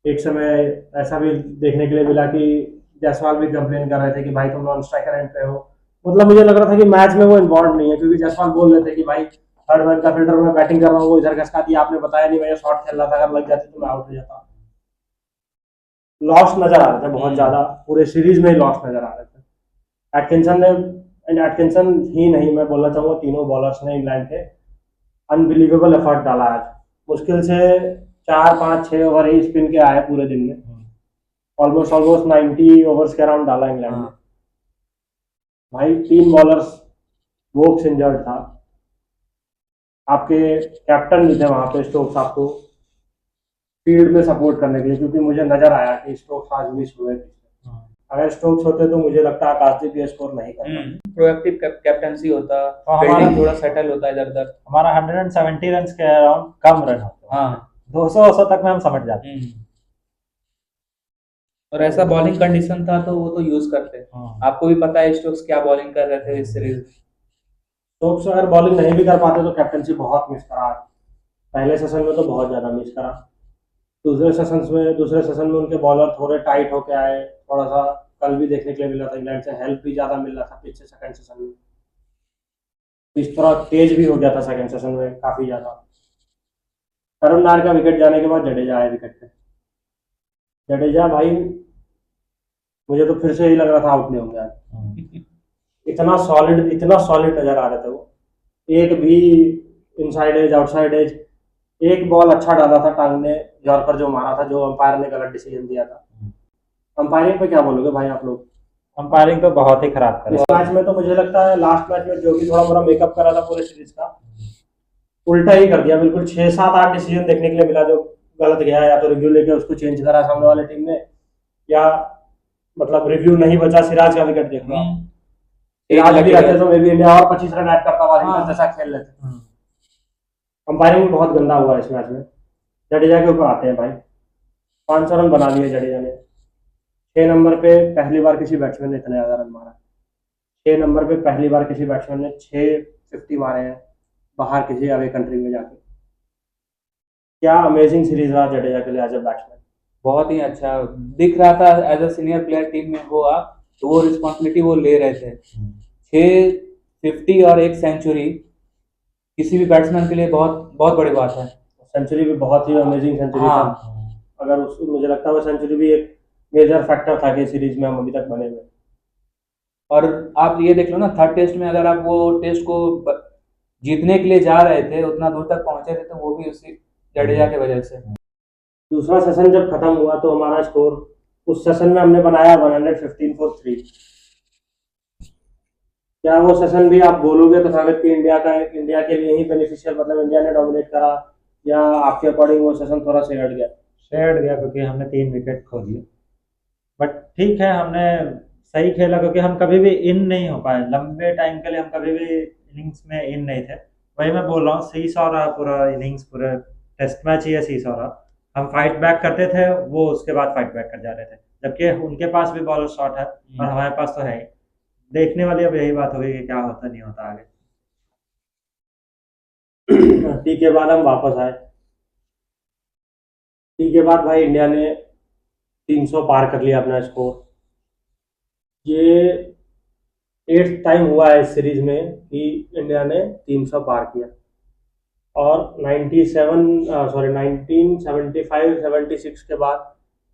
एक समय ऐसा भी देखने के लिए मिला कि जायसवाल भी कंप्लेन कर रहे थे कि भाई तुम नॉन स्ट्राइकर एंड पे हो। मतलब मुझे लग रहा था कि मैच में वो इन्वॉल्व नहीं है, क्योंकि जायसवाल बोल रहे थे कि भाई थर्ड मैन का फील्डर मैं बैटिंग कर रहा हूँ, वो इधर घसका दिया, आपने बताया नहीं, मैं ये शॉट खेल रहा था, अगर लग जाती तो मैं आउट हो जाता। लॉस नजर आ रहे थे बहुत ज्यादा, पूरे सीरीज में ही लॉस नजर आ रहे थे। एटकिंसन ने, एंड एटकिंसन ही नहीं, मैं बोलना चाहूंगा तीनों बॉलर्स ने इंग्लैंड के अनबिलीवेबल एफर्ट डाला आज। मुश्किल से 4 5 6 ओवर ही स्पिन के आए पूरे दिन में। ऑलमोस्ट ऑलमोस्ट 90 ओवर्स के अराउंड डाला इंग्लैंड ने। भाई 3 बॉलर्स, वोक्स इंजर्ड था, आपके कैप्टन भी थे वहां पे स्टोक्स आपको फील्ड में सपोर्ट करने के लिए, क्योंकि मुझे नजर आया कि स्टोक्स आज मिस हुए। अगर स्टोक्स होते तो मुझे लगता है आकाशदीप ये स्कोर नहीं करता। प्रोएक्टिव कैप्टनसी होता, तो फील्डिंग थोड़ा सेटल होता इधर उधर। हमारा 170 रन के अराउंड कम रन होते हैं, हाँ 200 तक में हम समझ जाते हैं। और ऐसा बॉलिंग कंडीशन था तो वो तो यूज करते। आपको भी पता है स्टोक्स क्या बॉलिंग कर रहे थे इस सीरीज में। स्टोक्स अगर बॉलिंग नहीं भी कर पाते तो कैप्टनसी बहुत मिस करा। पहले सेशन में तो बहुत ज्यादा मिस करा। दूसरे सेशन में उनके बॉलर थोड़े टाइट होके आए, थोड़ा सा कल भी देखने के लिए मिला था इंग्लैंड से हेल्प भी ज्यादा मिल रहा था पिच से सेकंड सेशन में। पिच थोड़ा तेज भी हो गया था सेकंड सेशन में काफी ज्यादा। करुण नायर का विकेट जाने के बाद जडेजा आया विकेट पे। जडेजा भाई मुझे तो फिर से ही लग रहा था आउट नहीं होंगे आज। इतना सॉलिड नजर आ रहे थे वो। एक भी इनसाइड एज आउटसाइड एज, एक बॉल अच्छा डाला था टांग ने, यॉर्कर जो मारा था, जो अंपायर ने गलत डिसीजन दिया था। अंपायरिंग पे क्या बोलोगे भाई आप लोग? अंपायरिंग तो बहुत ही खराब इस करे। मैच में तो मुझे लगता है लास्ट मैच में जो भी थोड़ा मोड़ा मेकअप करा था पूरे सीरीज का, उल्टा ही कर दिया बिल्कुल। 6 7 8 डिसीजन देखने के लिए मिला जो गलत गया, या तो रिव्यू लेके उसको चेंज करा सामने वाले टीम ने, या मतलब रिव्यू नहीं बचा। सिराज का विकेट देख लो, सिराज भी रहते तो मे बी इंडिया और 25 रन ऐड करता, वाशिंगटन जैसा खेल लेते। अंपायरिंग बहुत गंदा हुआ इस मैच में। जडेजा के ऊपर आते हैं भाई, 500 रन बना लिए जडेजा ने। 6 नंबर पे पहली बार किसी बैट्समैन ने इतने ज्यादा रन मारा। 6 नंबर पे पहली बार किसी बैट्समैन ने 650 मारे हैं बाहर किसी अवे कंट्री में जाके। क्या अमेजिंग सीरीज रहा जडेजा के लिए एज अ बैट्समैन। बहुत ही अच्छा दिख रहा था as a senior player team में हो आप, तो वो रिस्पॉन्सिबिलिटी वो ले रहे थे। 650 और एक सेंचुरी किसी भी बैट्समैन के लिए बहुत बहुत बड़ी बात है। सेंचुरी भी बहुत ही अमेजिंग सेंचुरी हाँ। था। अगर उस मुझे लगता है वो सेंचुरी भी एक मेजर फैक्टर था कि सीरीज में हम अभी तक बने हुए। और आप ये देख लो ना, थर्ड टेस्ट में अगर आप वो टेस्ट को जीतने के लिए जा रहे थे, उतना दूर तक पहुंचे थे, तो वो भी उसी जडेजा की वजह से। दूसरा सेशन जब खत्म हुआ तो हमारा स्कोर उस सेशन में हमने बनाया 115 फॉर 3। क्या वो सेशन भी आप बोलोगे तो तथागत कि इंडिया के लिए ही बेनिफिशियल, मतलब इंडिया ने डोमिनेट करा, या आपके अकॉर्डिंग वो सेशन थोड़ा शेयर्ड गया? शेयर्ड गया क्योंकि हमने 3 विकेट खो दिए। बट ठीक है, हमने सही खेला क्योंकि हम कभी भी इन नहीं हो पाए लंबे टाइम के लिए, हम कभी भी इनिंग्स में इन नहीं थे। वही मैं बोल रहा हूँ, सी सौ रहा पूरा इनिंग्स, पूरे टेस्ट मैच ही है सी सौ रहा। हम फाइट बैक करते थे, वो उसके बाद फाइट बैक कर जा रहे थे, जबकि उनके पास भी बॉलर शॉट है और हमारे पास तो है ही। देखने वाली अब यही बात होगी कि क्या होता नहीं होता आगे। टी के बाद हम वापस आए। टी के बाद भाई इंडिया ने 300 पार कर लिया अपना स्कोर। ये 8th टाइम हुआ है इस सीरीज में कि इंडिया ने 300 पार किया। और 1975-76 के बाद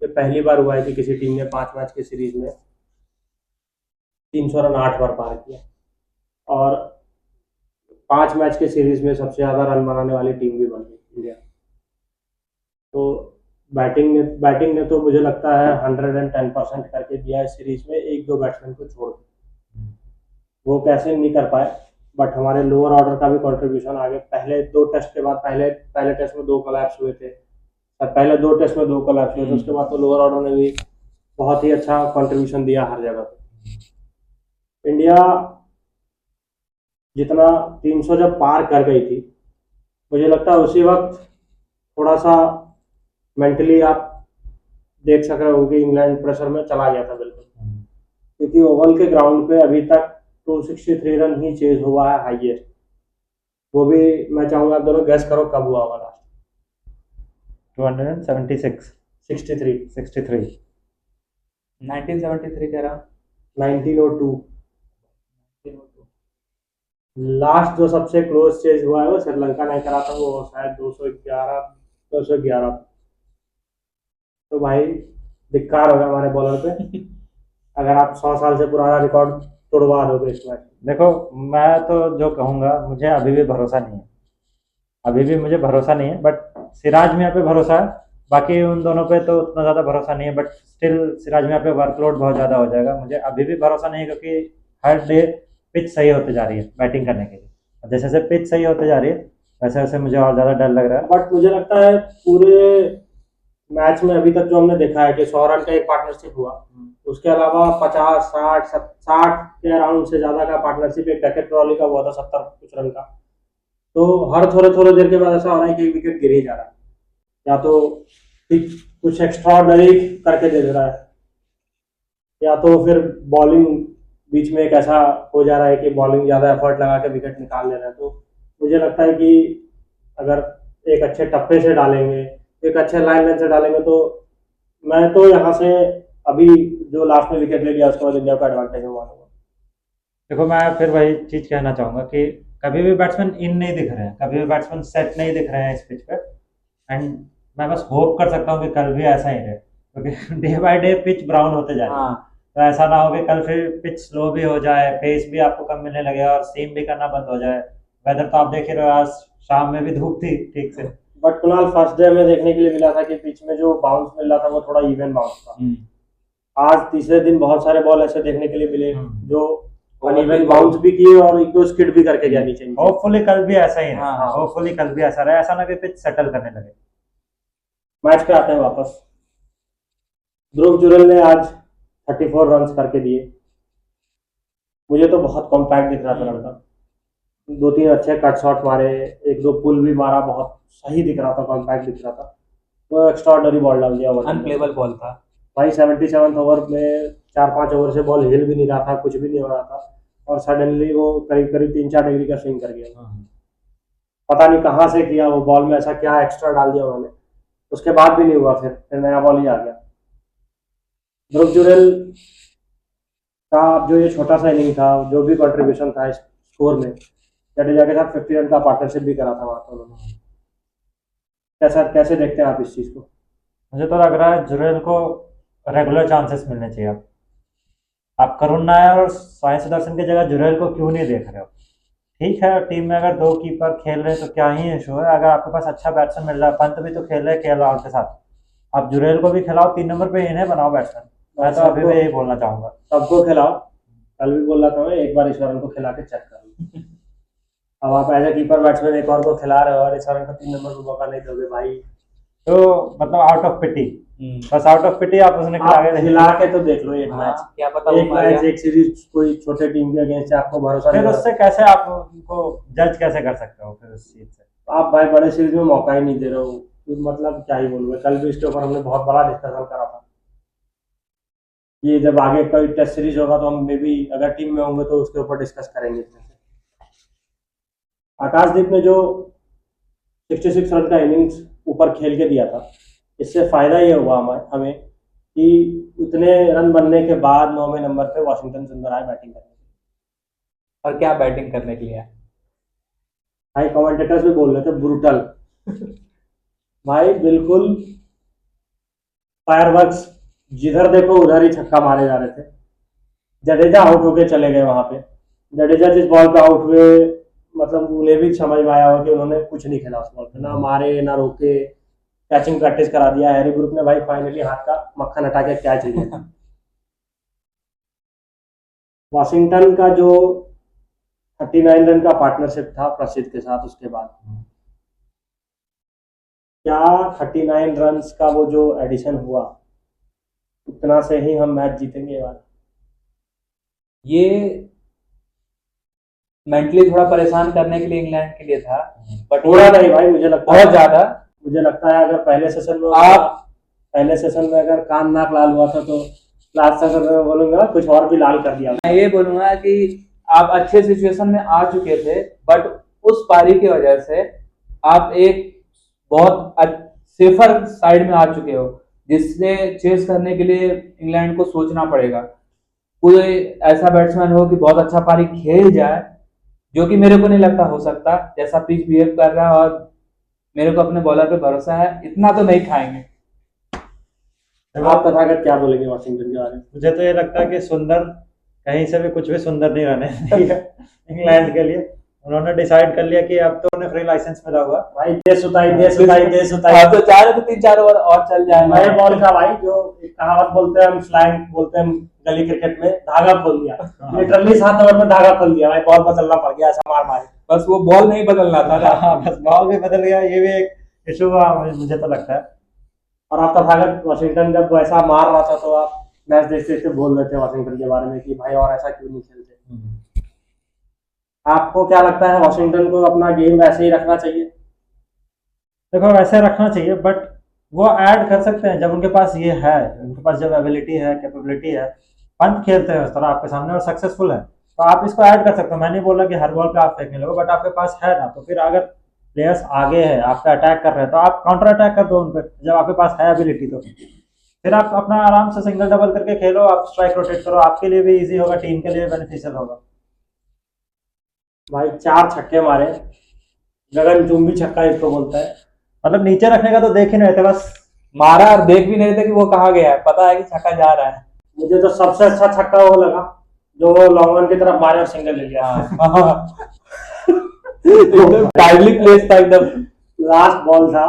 ये पहली बार हुआ है कि किसी टीम ने 5 मैच की सीरीज में 300 रन 8 बार पार किया। और 5 मैच के सीरीज में सबसे ज्यादा रन बनाने वाली टीम भी बन गई इंडिया। तो बैटिंग ने तो मुझे लगता है 110% करके दिया है सीरीज में, 1 2 बैट्समैन को छोड़ के। वो कैसे नहीं कर पाए, बट हमारे लोअर ऑर्डर का भी कंट्रीब्यूशन आगे, पहले 2 टेस्ट के बाद पहले टेस्ट में 2 कोलैप्स हुए थे, और पहले 2 टेस्ट में 2 कोलैप्स हुए थे, उसके बाद तो लोअर ऑर्डर ने भी बहुत ही अच्छा कंट्रीब्यूशन दिया हर जगह पे। इंडिया जितना 300 जब पार कर गई थी, मुझे लगता है उसी वक्त थोड़ा सा मेंटली आप देख सक रहे हो कि इंग्लैंड प्रेशर में चला गया था बिल्कुल, क्योंकि ओवल के ग्राउंड पे अभी तक 263 रन ही चेज हुआ है हाईएस्ट। वो भी मैं चाहूंगा आप दोनों गैस करो कब हुआ होगा लास्ट। 276 63 63 1973 कह रहा हूँ। 1902 लास्ट जो सबसे क्लोज चेज हुआ है वो श्रीलंका ने करा था, वो शायद 211 तो भाई धिक्कार होगा हमारे बॉलर पे अगर आप 100 साल से पुराना रिकॉर्ड तोड़वा दोगे इस मैच। देखो, मैं तो जो कहूँगा, मुझे अभी भी भरोसा नहीं है, अभी भी मुझे भरोसा नहीं है, बट सिराज मियाँ पे भरोसा है। बाकी उन दोनों पे तो उतना ज़्यादा भरोसा नहीं है, बट स्टिल सिराज मियाँ पे वर्कलोड बहुत ज़्यादा हो जाएगा। मुझे अभी भी भरोसा नहीं है, क्योंकि हर डे पिच सही होते जा रही है बैटिंग करने के लिए। जैसे जैसे पिच सही होते जा रही है, वैसे वैसे मुझे और ज़्यादा डर लग रहा है। बट मुझे लगता है पूरे मैच में अभी तक जो हमने देखा है कि 100 रन का एक पार्टनरशिप हुआ, उसके अलावा 50 60 के अराउंड से ज्यादा का पार्टनरशिप एक डकेट क्रॉली का हुआ था 70 कुछ रन का। तो हर थोड़े थोड़े देर के बाद ऐसा हो रहा है कि एक विकेट गिर ही जा रहा है, या तो कुछ एक्स्ट्राऑर्डिनरी करके दे दे रहा है, या तो फिर बॉलिंग बीच में एक ऐसा हो जा रहा है कि बॉलिंग ज्यादा एफर्ट लगा के विकेट निकाल ले रहा है। तो मुझे लगता है कि अगर एक अच्छे टप्पे से डालेंगे, एक अच्छे लाइन से डालेंगे, तो मैं तो यहाँ से अभी जो लास्ट में विकेट ले लिया उसके बाद इंडिया का एडवांटेज हुआ। देखो, मैं फिर वही चीज़ कहना चाहूँगा कि कभी भी बैट्समैन इन नहीं दिख रहे हैं, कभी भी बैट्समैन सेट नहीं दिख रहे हैं इस पिच पे। एंड मैं बस होप कर सकता हूँ कि कल भी ऐसा ही रहे, क्योंकि day by day pitch brown होते जा रही है। हाँ, तो ऐसा ना हो कि कल फिर पिच स्लो भी हो जाए, पेस भी आपको कम मिलने लगे और सीम भी करना बंद हो जाए। वेदर तो आप देख ही रहे हो, आज शाम में भी धूप थी ठीक से। बट कुणाल फर्स्ट डे में देखने के लिए मिला था कि पिच में जो बाउंस मिल रहा था वो थोड़ा इवन बाउंस था। आज तीसरे दिन बहुत सारे बॉल ऐसे देखने के लिए मिले जो अनइवन बाउंस भी किए और एक दो स्किड भी करके गया नीचे। होपफुली कल भी ऐसा ही है, हाँ। होपफुली कल भी ऐसा रहे, ऐसा ना कि पिच सेटल करने लगे। मैच पे आते हैं वापस। ध्रुव जुरैल ने आज 34 रन करके दिए। मुझे तो बहुत कॉम्पैक्ट दिख रहा था लड़का, 2-3 अच्छे कट शॉट मारे, 1-2 पुल भी मारा, बहुत सही दिख रहा था, कॉम्पैक्ट दिख रहा था। तो एक्स्ट्राऑर्डिनरी बॉल डाल दिया अनप्लेबल बॉल था भाई। 77 ओवर में 4-5 ओवर से बॉल हिल भी नहीं रहा था, कुछ भी नहीं हो रहा था, और सडनली वो करीब करीब 3-4 डिग्री का स्विंग कर गया। पता नहीं कहाँ से किया वो बॉल में, ऐसा क्या एक्स्ट्रा डाल दिया उन्होंने। उसके बाद भी नहीं हुआ, फिर नया बॉल ही आ गया। ध्रुव जुरैल का जो ये छोटा सा इनिंग था, जो भी कंट्रीब्यूशन था इस स्कोर में, जडेजा के साथ 50 रन का पार्टनरशिप भी करा था वहां पर उन्होंने। कैसे देखते हैं आप इस चीज को? मुझे तो लग रहा है जुरैल को रेगुलर चांसेस मिलने चाहिए। आप करुण नायर और साई सुदर्शन की जगह जुरैल को क्यों नहीं देख रहे हो? ठीक है, टीम में अगर 2 कीपर खेल रहे हैं तो क्या ही इशू है। अगर आपके पास अच्छा बैट्समैन मिल रहा है, पंत भी तो खेल रहे हैं केएल राहुल के साथ, आप जुरैल को भी खिलाओ, 3 नंबर पे इन्हें बनाओ बैट्समैन। मैं तो अभी भी यही बोलना चाहूंगा, सबको खिलाओ। कल भी बोल रहा था मैं, एक बार ईश्वरन को खिला के चेक कर। अब आप एज ए कीपर बैट्समैन एक और को खिला रहे हो और ईश्वरन को 3 नंबर पे मौका नहीं दोगे भाई, तो मतलब आउट ऑफ पिटी, बस आउट ऑफ पिटी आप उसने खिला के तो देख लो एक मैच। क्या पता एक मैच, एक सीरीज कोई छोटे टीम के अगेंस्ट आपको भरोसा फिर नहीं, उससे कैसे आप उनको जज कैसे कर सकते हो? फिर उस चीज से आप भाई बड़े सीरीज में मौका ही नहीं दे रहे हो, मतलब क्या ही बोलूंगा। कल भी इसके ऊपर हमने बहुत बड़ा डिस्कशन करा था। ये जब आगे कोई टेस्ट सीरीज होगा तो हम मे बी अगर टीम में होंगे तो उसके ऊपर डिस्कस करेंगे। आकाशदीप ने जो 66 रन का इनिंग्स ऊपर खेल के दिया था, इससे फायदा ये हुआ हमें कि उतने रन बनने के बाद 9वें नंबर पे वाशिंगटन सुंदर आए बैटिंग करने के लिए। और क्या बैटिंग करने के लिए? भाई कमेंटेटर्स भी बोल रहे थे ब्रूटल। भाई बिल्कुल फायरवर्क्स, जिधर देखो उधर ही छक्का मारे जा रहे थे। जडेजा आउट होके चले गए वहां पे। जडेजा जिस बॉल पे आउट हुए, मतलब उन्हें भी समझ में आया हुआ कि उन्होंने कुछ नहीं खेला उस बॉल पे, ना मारे ना रोके, कैचिंग प्रैक्टिस करा दिया। हैरी ब्रूक ने भाई फाइनली हाथ का मक्खन हटा के कैच लिया। वाशिंगटन का जो 39 रन का पार्टनरशिप था प्रसिद्ध के साथ। उसके बाद क्या 39 रन्स का वो जो एडिशन हुआ, उतना से ही हम मैच जीतेंगे ये वाला? ये मेंटली थोड़ा परेशान करने के लिए इंग्लैंड के लिए था, बट थोड़ा नहीं भाई, मुझे लगता बहुत है, ज्यादा। मुझे लगता है अगर आप पहले सेशन में अगर कान नाक लाल हुआ था, तो लास्ट सेशन में बोलूंगा कुछ और भी लाल कर दिया। मैं ये बोलूंगा कि आप अच्छे सिचुएशन में आ चुके थे, बट उस पारी की वजह से आप एक बहुत सेफर साइड में आ चुके हो, जिससे चेस करने के लिए इंग्लैंड को सोचना पड़ेगा। कोई ऐसा बैट्समैन हो कि बहुत अच्छा पारी खेल जाए, जो कि मेरे को नहीं लगता हो सकता, जैसा पिच बिहेव कर रहा है, और मेरे को अपने बॉलर पे भरोसा है, इतना तो नहीं खाएंगे। आप तथागत क्या बोलेंगे वॉशिंगटन के बारे में? मुझे तो ये लगता है कि सुंदर कहीं से भी कुछ भी सुंदर नहीं रहने दिया इंग्लैंड के लिए। उन्होंने डिसाइड कर लिया कि अब तो उन्हें फ्री लाइसेंस मिला हुआ। भाई देश उताई, देश उताई, देश उताई। आप तो चाह रहे तो 3-4 ओवर और चल जाए। नए बॉल का भाई, जो एक कहावत बोलते हैं हम, स्लैंग बोलते हैं गली क्रिकेट में, धागा खोल दिया। लिटरली 7 ओवर में धागा खोल दिया भाई, बॉल बदलना पड़ गया ऐसा मार मारे। बस वो बॉल नहीं बदलना था ना। हाँ, बस बॉल भी बदल गया, ये भी एक इशू हुआ मुझे तो लगता है। और आप तथागत वॉशिंगटन जब वैसा मार रहा था, तो आप मैच देखते देखते बोल रहे थे वॉशिंगटन के बारे में कि भाई और ऐसा क्यों नहीं खेलते। आपको क्या लगता है, वॉशिंगटन को अपना गेम वैसे ही रखना चाहिए? देखो वैसे रखना चाहिए, बट वो ऐड कर सकते हैं जब उनके पास ये है, उनके पास जब एबिलिटी है, कैपेबिलिटी है। पंत खेलते हैं उस तरह आपके सामने और सक्सेसफुल है, तो आप इसको ऐड कर सकते हो। मैं नहीं बोल रहा कि हर बॉल पे आप फेंकने लगो, बट आपके पास है ना, तो फिर अगर प्लेयर्स आगे है, आप पे अटैक कर रहे हैं, तो आप काउंटर अटैक कर दो उन पर। जब आपके पास है एबिलिटी, तो फिर आप अपना आराम से सिंगल डबल करके खेलो, आप स्ट्राइक रोटेट करो, आपके लिए भी इजी होगा, टीम के लिए बेनिफिशियल होगा। भाई 4 छक्के मारे, गगनचुंबी छक्का इसको बोलता है। मतलब नीचे रखने का तो देख ही नहीं रहे थे, बस मारा और देख भी नहीं थे कि वो कहाँ गया है, पता है कि छक्का जा रहा है। मुझे तो सबसे अच्छा छक्का वो लगा जो वो लॉन्ग ऑन की तरफ मारे और सिंगल ले लिया। एकदम टाइमली प्लेस था एकदम। लास्ट बॉल था,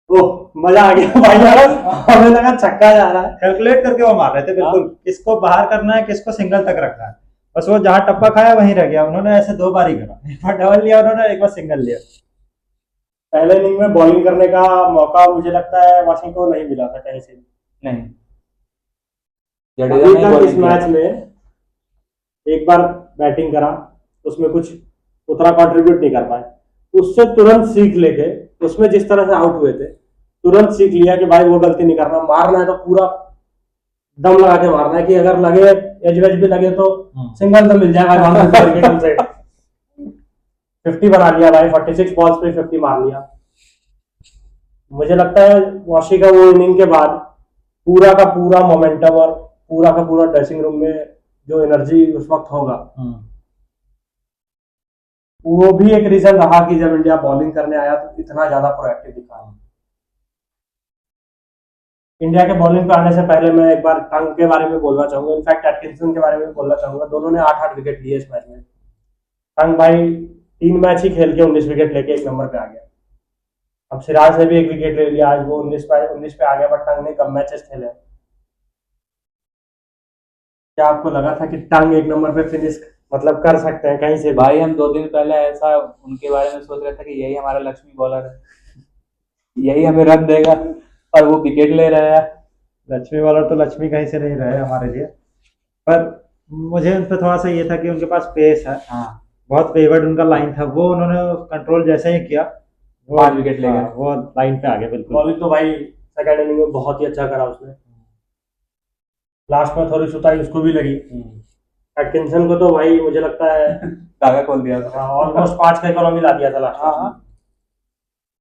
ओह मजा आ गया भाई यार, हमें लगा छक्का जा रहा है। कैलकुलेट करके वो मार रहे थे बिल्कुल, किसको बाहर करना है, किसको सिंगल तक रखना है। बस वो जहां टप्पा खाया वहीं रह गया। उन्होंने ऐसे 2 बार ही करा, एक बार डबल लिया उन्होंने, एक बार सिंगल लिया। पहले इनिंग में बॉलिंग करने का मौका मुझे लगता है वाशिंगटन को नहीं मिला था कहीं से। नहीं, अभी तक इस मैच में एक बार बैटिंग करा, उसमें कुछ उतना कंट्रीब्यूट नहीं कर पाए। उससे तुरंत सीख लेके, उसमें जिस तरह से आउट हुए थे, तुरंत सीख लिया कि भाई वो गलती नहीं करना, मारना है तो पूरा दम लगा के मारना है, कि अगर लगे एज वेज भी लगे तो सिंगल तो मिल जाएगा कम से। 50 बना लिया भाई, 46 बॉल्स पे 50 मार लिया। मुझे लगता है वॉशी का वो इनिंग के बाद पूरा का पूरा मोमेंटम और पूरा का पूरा ड्रेसिंग रूम में जो एनर्जी उस वक्त होगा, वो भी एक रीजन रहा कि जब इंडिया बॉलिंग करने आया तो इतना ज्यादा प्रोएक्टिव दिखा। इंडिया के बॉलिंग पे आने से पहले मैं एक बार टंग के बारे में बोलना चाहूंगा, इनफैक्ट एटकिंसन के बारे में बोलना चाहूंगा। दोनों ने 8-8 विकेट लिए इस मैच में। टंग भाई 3 मैच ही खेल के 19 विकेट लेके 1 नंबर पे आ गया। अब सिराज ने भी 1 विकेट ले लिया, आज वो 19 पे आ गया, बट टंग ने कम मैचेस खेले। क्या आपको लगा था कि टंग 1 नंबर पे फिनिश मतलब कर सकते हैं कहीं से भी? भाई हम 2 दिन पहले ऐसा उनके बारे में सोच रहे थे कि यही हमारा लक्ष्मी बॉलर है, यही हमें रन देगा, और वो विकेट ले रहा है। लक्ष्मी बॉलर तो लक्ष्मी कहीं से नहीं रहे हमारे लिए, पर मुझे उन पर थोड़ा सा ये था कि उनके पास पेस है। हाँ, बहुत फेवर्ड उनका लाइन था, वो उन्होंने कंट्रोल जैसे ही किया, वो 5 विकेट ले गए। वो लाइन पे आ गए बिल्कुल। बॉलिंग तो भाई सेकंड इनिंग में बहुत ही अच्छा करा उसने। लास्ट में थोड़ी सुताई उसको भी लगी। एटकिंसन को तो भाई मुझे लगता है धागा खोल दिया उसने। ऑलमोस्ट 5 का इकोनॉमी ला दिया था लास्ट में। हाँ,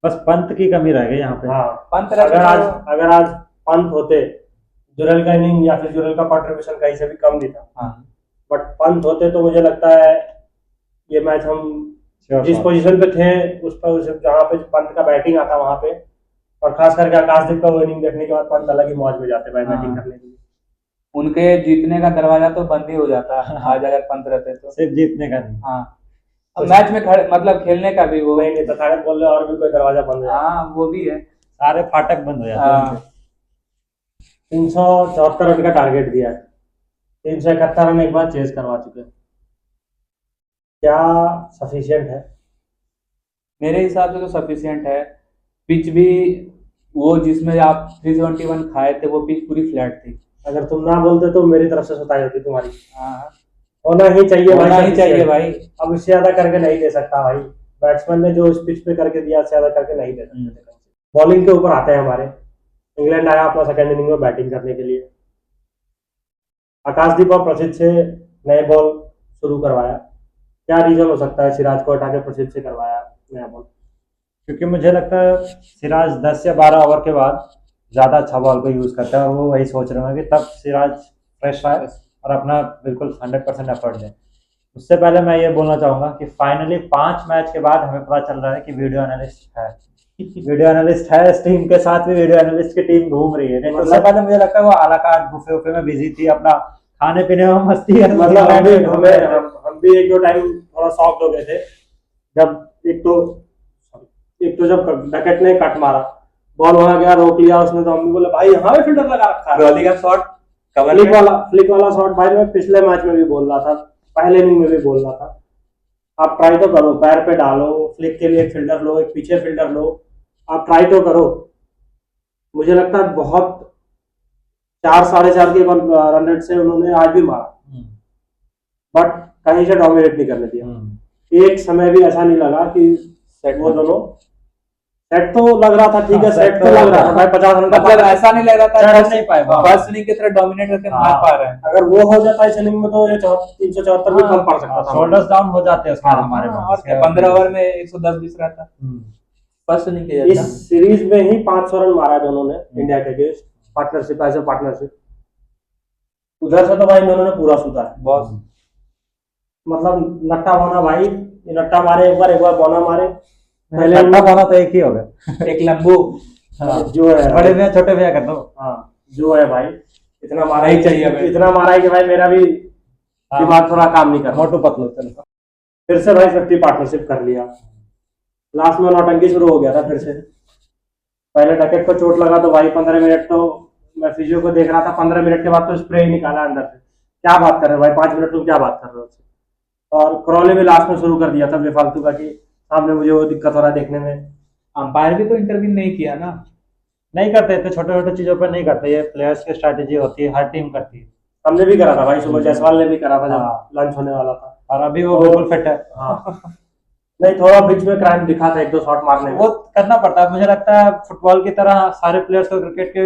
बस पंत की कमी रह गई यहाँ पे। हाँ, पंत अगर आज पंत होते, जुरेल का इनिंग या फिर जुरेल का कंट्रीब्यूशन कहीं से भी कम नहीं था, हाँ, बट पंत होते तो मुझे लगता है ये मैच हम जिस पोजीशन पे थे उस पर, जहाँ पे पंत का बैटिंग आता वहां पे, और खास करके आकाशदीप का वो इनिंग देखने के बाद पंत अलग ही मौज में जाते भाई बैटिंग करने के लिए। उनके जीतने का दरवाजा तो बंद ही हो जाता आज अगर पंत रहते तो। सिर्फ जीतने का नहीं। हाँ, अब मैच में खड़े मतलब खेलने का भी वो नहीं तथागत बोल रहे और भी कोई दरवाजा बंद है। हाँ, वो भी है। सारे फाटक बंद हो जाते हैं उनके। 374 रन का टारगेट दिया है, 371 रन एक बार चेस करवा चुके हैं। क्या सफिशिएंट है? मेरे हिसाब से तो सफिशिएंट है। पिच भी वो जिसमें आप 371 खाए थे वो पिच पूरी फ्लैट थी। अगर तुम ना बोलते तो मेरी तरफ से सुताई होती तुम्हारी। हाँ होना ही चाहिए होना भाई, ही चाहिए sufficient। भाई। अब इससे ज्यादा करके नहीं दे सकता भाई, बैट्समैन ने जो इस पिच पे करके दिया इससे ज्यादा करके नहीं दे सकते। बॉलिंग के ऊपर आते हैं हमारे। इंग्लैंड आया अपना सेकंड इनिंग में बैटिंग करने के लिए। आकाशदीप और प्रसिद्ध से नए बॉल शुरू करवाया। क्या रीजन हो सकता है सिराज को हटा के प्रसिद्ध से करवाया नया बॉल? क्योंकि मुझे लगता है सिराज 10 या 12 ओवर के बाद ज्यादा अच्छा बॉल को यूज करता है और वो वही सोच रहे हैं कि तब सिराज फ्रेश आए और अपना बिल्कुल 100% एफर्ट दें। उससे पहले मैं ये बोलना चाहूंगा कि फाइनली 5 मैच के बाद हमें पता चल रहा है कि वीडियो एनालिस्ट है। वीडियो एनालिस्ट है, इस टीम के साथ भी वीडियो एनालिस्ट की टीम घूम रही है। नहीं तो उससे पहले मुझे लगता है वो आलाकाट बुफे उफे में बिजी थी, अपना खाने पीने में मस्ती है। मतलब हम भी एक दो टाइम थोड़ा शॉक्ड हो गए थे जब एक तो जब डकैत ने कट मारा, बॉल वहां गया, रोक लिया उसने, तो हम भी बोले भाई यहाँ पे फील्डर लगा रखा है। क्रॉली का शॉट कवर फ्लिक वाला शॉट भाई मैं पिछले मैच में भी बोल रहा था, पहले इनिंग में भी बोल रहा था, आप ट्राई तो करो, पैर पे डालो, फ्लिक के लिए एक फील्डर लो, एक पीछे फील्डर लो, आप ट्राई तो करो। मुझे लगता है बहुत 4 साढ़े 4 के रन रेट से उन्होंने आज भी मारा, बट कहीं से डोमिनेट नहीं करने दिया। एक समय भी ऐसा नहीं लगा कि वो दोनों सेट तो लग रहा था, ठीक है सेट तो लग रहा था भाई, 50 रन का मतलब ऐसा नहीं लग रहा था चढ़ नहीं पाए फर्स्ट इनिंग की तरह डोमिनेट करके मार पा रहे हैं। अगर वो हो जाता इस इनिंग में तो ये 374 भी कम पड़ सकता था। शोल्डर्स डाउन हो जाते हैं उसके बाद हमारे हाँ, पास। और क्या 15 ओवर में 110-20 रहता फर्स्ट इनिंग के इस सीरीज में ही 500 रन मारा है दोनों ने इंडिया के against, partnership as a partnership. उधर से तो भाई दोनों ने पूरा सूता है बॉस। मतलब नट्टा बौना भाई, ये नट्टा मारे एक बार बौना मारे, पहले नट्टा बौना तो एक ही हो गया। एक लंबू जो है बड़े भैया छोटे भैया कर दो। हाँ जो है भाई, इतना मारा ही चाहिए भाई। इतना मारा है कि भाई मेरा भी दिमाग थोड़ा काम नहीं कर, मोटू पतलू चलो। फिर से भाई 50 पार्टनरशिप कर लिया। लास्ट में नौटंकी शुरू हो गया था फिर से। पहले डकेट को चोट लगा तो भाई 15 मिनट तो मैं फिजियो को देख रहा था, 15 मिनट के बाद तो स्प्रे ही निकाला अंदर से। क्या बात कर रहे हो भाई, 5 मिनट तुम क्या बात कर रहे हो? और क्रॉली भी लास्ट में शुरू कर दिया था बेफालतू का कि सामने मुझे वो दिक्कत हो रहा है देखने में। अंपायर भी तो इंटरव्यू नहीं किया ना। नहीं करते इतने छोटे छोटे चीजों पर नहीं करते, ये प्लेयर्स की स्ट्रैटेजी होती है, हर टीम करती है। हमने भी करा था भाई, सुबह जायसवाल ने भी करा था जब लंच होने वाला था। और अभी वो बिल्कुल फिट है। हाँ नहीं थोड़ा बीच में क्राइम दिखा था, एक दो शॉट मारने में। वो करना पड़ता है, मुझे लगता है फुटबॉल की तरह सारे प्लेयर्स को क्रिकेट के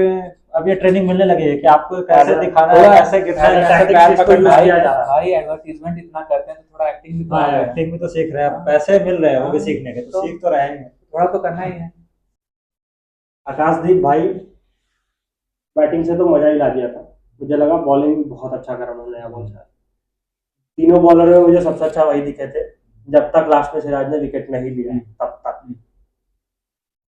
अब ये ट्रेनिंग मिलने लगी है कि आपको कैसे दिखाना है, कैसे गिरना है, कैसे पैर पकड़ना है। भाई एडवर्टाइजमेंट इतना करते हैं तो थोड़ा एक्टिंग भी तो हाँ आ रहा है। एक्टिंग भी तो सीख रहे हैं, पैसे मिल रहे हैं वो भी सीखने के, तो सीख तो रहे हैं। थोड़ा तो करना ही है। आकाशदीप भाई बैटिंग से तो मजा ही ला दिया था, मुझे लगा बॉलिंग भी बहुत अच्छा करा उन्होंने यहाँ बॉल। तीनों बॉलर में मुझे सबसे अच्छा वही दिखे थे जब तक लास्ट में सिराज ने विकेट नहीं लिया, तब तक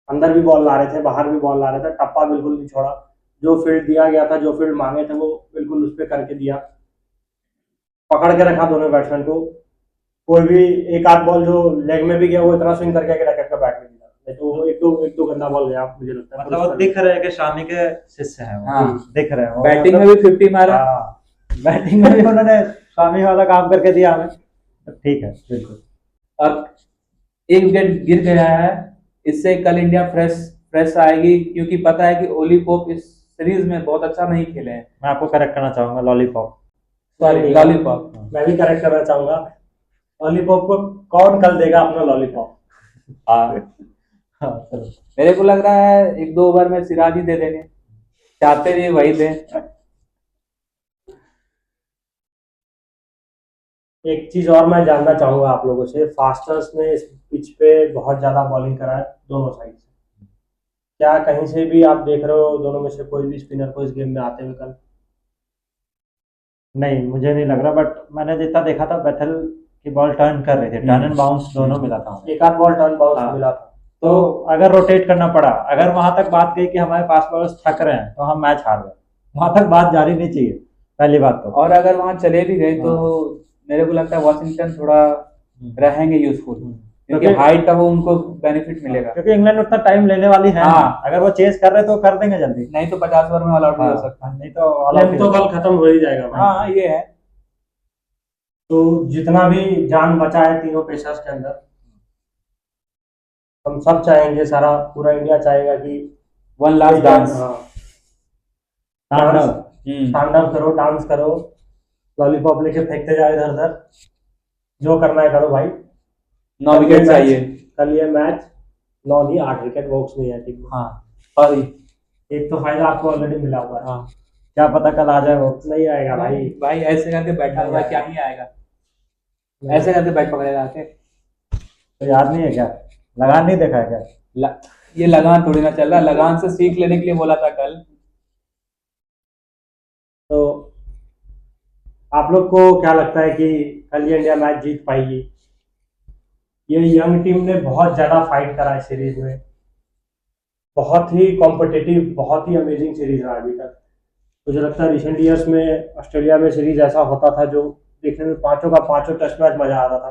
अंदर भी बॉल ला रहे थे, बाहर भी बॉल ला रहे थे, टप्पा बिल्कुल नहीं छोड़ा। जो फील्ड दिया गया था, जो फील्ड मांगे थे वो बिल्कुल उस पर करके दिया, पकड़ के रखा दोनों बैट्समैन को। कोई भी एक आध बॉल जो लेग में भी गया वो इतना स्विंग करके रैकेट का बैट में दिया, नहीं तो एक दो गंदा बॉल गया मुझे लगता है। मतलब वो दिख रहे हैं कि शामी के शिष्य हैं वो, हाँ। दिख रहे हैं। बैटिंग में भी 50 मारा। बैटिंग में भी उन्होंने शामी वाला काम करके दिया हमें, ठीक है बिल्कुल। अब एक विकेट गिर गया है, इससे कल इंडिया फ्रेश आएगी, क्योंकि पता है कि ओली पोप इस सीरीज में बहुत अच्छा नहीं खेले हैं। मैं आपको करेक्ट करना चाहूंगा, लॉलीपॉप, सॉरी लॉलीपॉप। मैं भी करेक्ट करना चाहूंगा, लॉलीपॉप को कौन कल देगा अपना लॉलीपॉप? चलो। मेरे को लग रहा है 1-2 ओवर में सिराज ही दे देंगे, चाहते भी वही दें। एक चीज और मैं जानना चाहूंगा आप लोगों से, फास्टर्स ने इस पिच पे बहुत ज्यादा बॉलिंग करा है दोनों साइड से, क्या कहीं से भी आप देख रहे हो दोनों में से कोई भी स्पिनर को इस गेम में आते हुए कल? नहीं मुझे नहीं लग रहा, बट मैंने जितना देखा था बेथल की बॉल टर्न कर रही थी, टर्न एंड बाउंस दोनों मिला था हमें। एक आध बॉल टर्न बाउंस मिला था। तो अगर रोटेट करना पड़ा, अगर वहां तक बात गई कि हमारे फास्ट बॉलर्स थक रहे हैं तो हम मैच हार गए, वहां तक बात जारी नहीं चाहिए पहली बात तो। और अगर वहां चले भी गए तो मेरे को लगता है वॉशिंगटन थोड़ा रहेंगे यूजफुल, क्योंकि हाइट का वो उनको बेनिफिट मिलेगा, क्योंकि इंग्लैंड उतना टाइम लेने वाली है। हाँ। अगर वो चेस कर रहे तो कर देंगे जल्दी, नहीं तो 50 ओवर में ऑल आउट भी हो सकता है। नहीं तो all out तो कल खत्म हो ही जाएगा भाई। हाँ ये है। तो जितना भी जान बचा है तीनों पेसर्स के अंदर, हम सब चाहेंगे, सारा पूरा इंडिया चाहेगा कि वन लास्ट डांस। हाँ, तांडव। तांडव करो, डांस करो, लॉलीपॉप लेके फेंकते जाओ इधर उधर, जो करना है करो भाई। 9 विकेट चाहिए। कल ये मैच 9 नहीं 8 विकेट बॉक्स नहीं है टीम में। हाँ, सॉरी। एक तो फायदा आपको ऑलरेडी मिला हुआ है। हाँ क्या पता कल आ जाए वो। नहीं आएगा भाई। भाई ऐसे करके बैठा हुआ है, क्या ही आएगा। ऐसे करके बैट पकड़ेगा आके। तो याद नहीं है क्या? लगान नहीं देखा है क्या? ये लगान थोड़ी ना चल रहा, लगान से सीख लेने के लिए बोला था कल। तो आप लोग को क्या लगता है कि कल ये इंडिया मैच जीत पाएगी? ये यंग टीम ने बहुत ज़्यादा फाइट करा है सीरीज में, बहुत ही कॉम्पिटिटिव, बहुत ही अमेजिंग सीरीज रहा अभी तक। मुझे लगता है रिसेंट ईयर्स में ऑस्ट्रेलिया में सीरीज ऐसा होता था जो देखने में पांचों का पांचों टेस्ट मैच मजा आता था,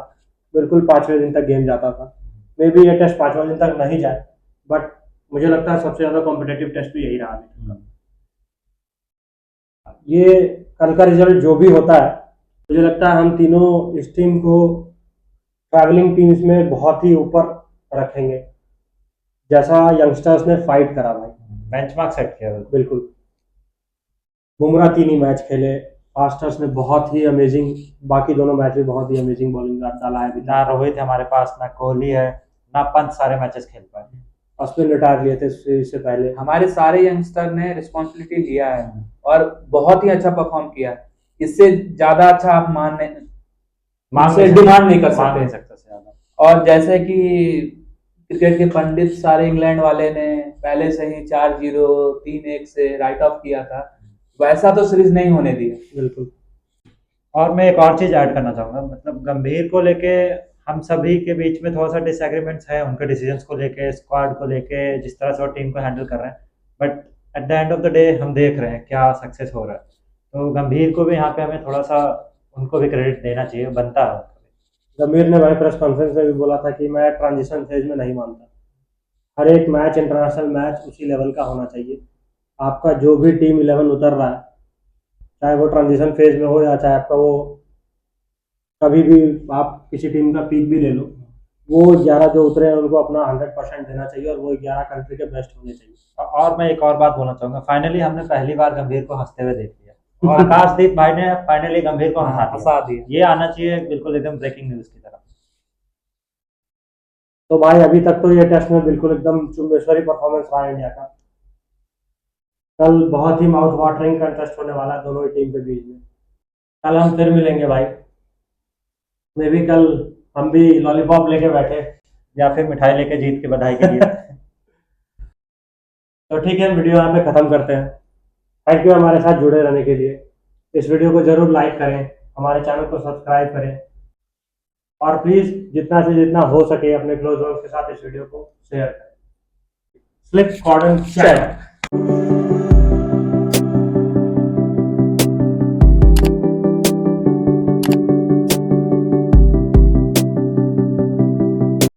बिल्कुल 5वें दिन तक गेम जाता था। मे बी ये टेस्ट 5वें दिन तक नहीं जाए, बट मुझे लगता है सबसे ज़्यादा कॉम्पिटिटिव टेस्ट भी यही रहा अभी तक। ये कल का रिजल्ट जो भी होता है, मुझे लगता है हम तीनों इस टीम को ट्रैवलिंग टीम्स में बहुत ही ऊपर रखेंगे, जैसा यंगस्टर्स ने फाइट करा भाई। बेंचमार्क सेट किया बिल्कुल। बिल्कुल। बुमराह 3 ही मैच खेले, फास्टर्स ने बहुत ही अमेजिंग, बाकी दोनों मैच में बहुत ही अमेजिंग बॉलिंग डाला है अभी ना तक। रोहित है हमारे पास, ना कोहली है, ना पंत सारे मैचेस खेल पाए। अश्विन रिटायर लिए थे इससे पहले। हमारे सारे यंगस्टर ने रिस्पॉन्सिबिलिटी लिया है और बहुत ही अच्छा परफॉर्म किया है। इससे ज्यादा अच्छा आप डिमांड नहीं कर मांग नहीं सकते। सकते से ज्यादा। और जैसे कि क्रिकेट के पंडित सारे इंग्लैंड वाले ने पहले से ही 4-0 3-1 से राइट ऑफ किया था, वैसा तो सीरीज नहीं होने दिया। बिल्कुल। और मैं एक और चीज ऐड करना चाहूंगा, मतलब गंभीर को लेके हम सभी के बीच में थोड़ा सा डिसएग्रीमेंट्स है उनके डिसीजंस को लेके, स्क्वाड को लेके, जिस तरह से वो टीम को हैंडल कर रहे हैं। But at the end of the day हम देख रहे हैं क्या सक्सेस हो रहा है। तो गंभीर को भी यहाँ पे हमें थोड़ा सा उनको भी क्रेडिट देना चाहिए, बनता है। गंभीर ने भाई प्रेस कॉन्फ्रेंस में भी बोला था कि मैं ट्रांजिशन फेज में नहीं मानता, हर एक मैच इंटरनेशनल मैच उसी लेवल का होना चाहिए। आपका जो भी टीम 11 उतर रहा है, चाहे वो ट्रांजिशन फेज में हो या चाहे आपका वो कभी भी, आप किसी टीम का पीक भी ले लो, वो 11 जो उतरे हैं उनको अपना 100% देना चाहिए और वो 11 कंट्री के बेस्ट होने चाहिए। और मैं एक और बात बोलना चाहूंगा, फाइनली हमने पहली बार गंभीर को हंसते हुए देख लिया और आकाशदीप भाई ने फाइनली गंभीर को हंसा दिया। ये आना चाहिए बिल्कुल एकदम ब्रेकिंग न्यूज की तरह। तो भाई अभी तक तो ये टेस्ट में बिल्कुल एकदम चुम्बेश्वरी परफॉर्मेंस रहा इंडिया का। कल बहुत ही माउथ वाटरिंग कंटेस्ट होने वाला है दोनों ही टीम के बीच में। कल हम फिर मिलेंगे भाई, मे भी कल हम भी लॉलीपॉप लेके बैठे या फिर मिठाई लेके जीत के बधाई के लिए। तो ठीक है, वीडियो यहाँ पे खत्म करते हैं। थैंक यू हमारे साथ जुड़े रहने के लिए। इस वीडियो को जरूर लाइक करें, हमारे चैनल को सब्सक्राइब करें और प्लीज जितना से जितना हो सके अपने क्लोज वंस के साथ इस वीडियो को शेयर करें। Slip कॉर्डन chat.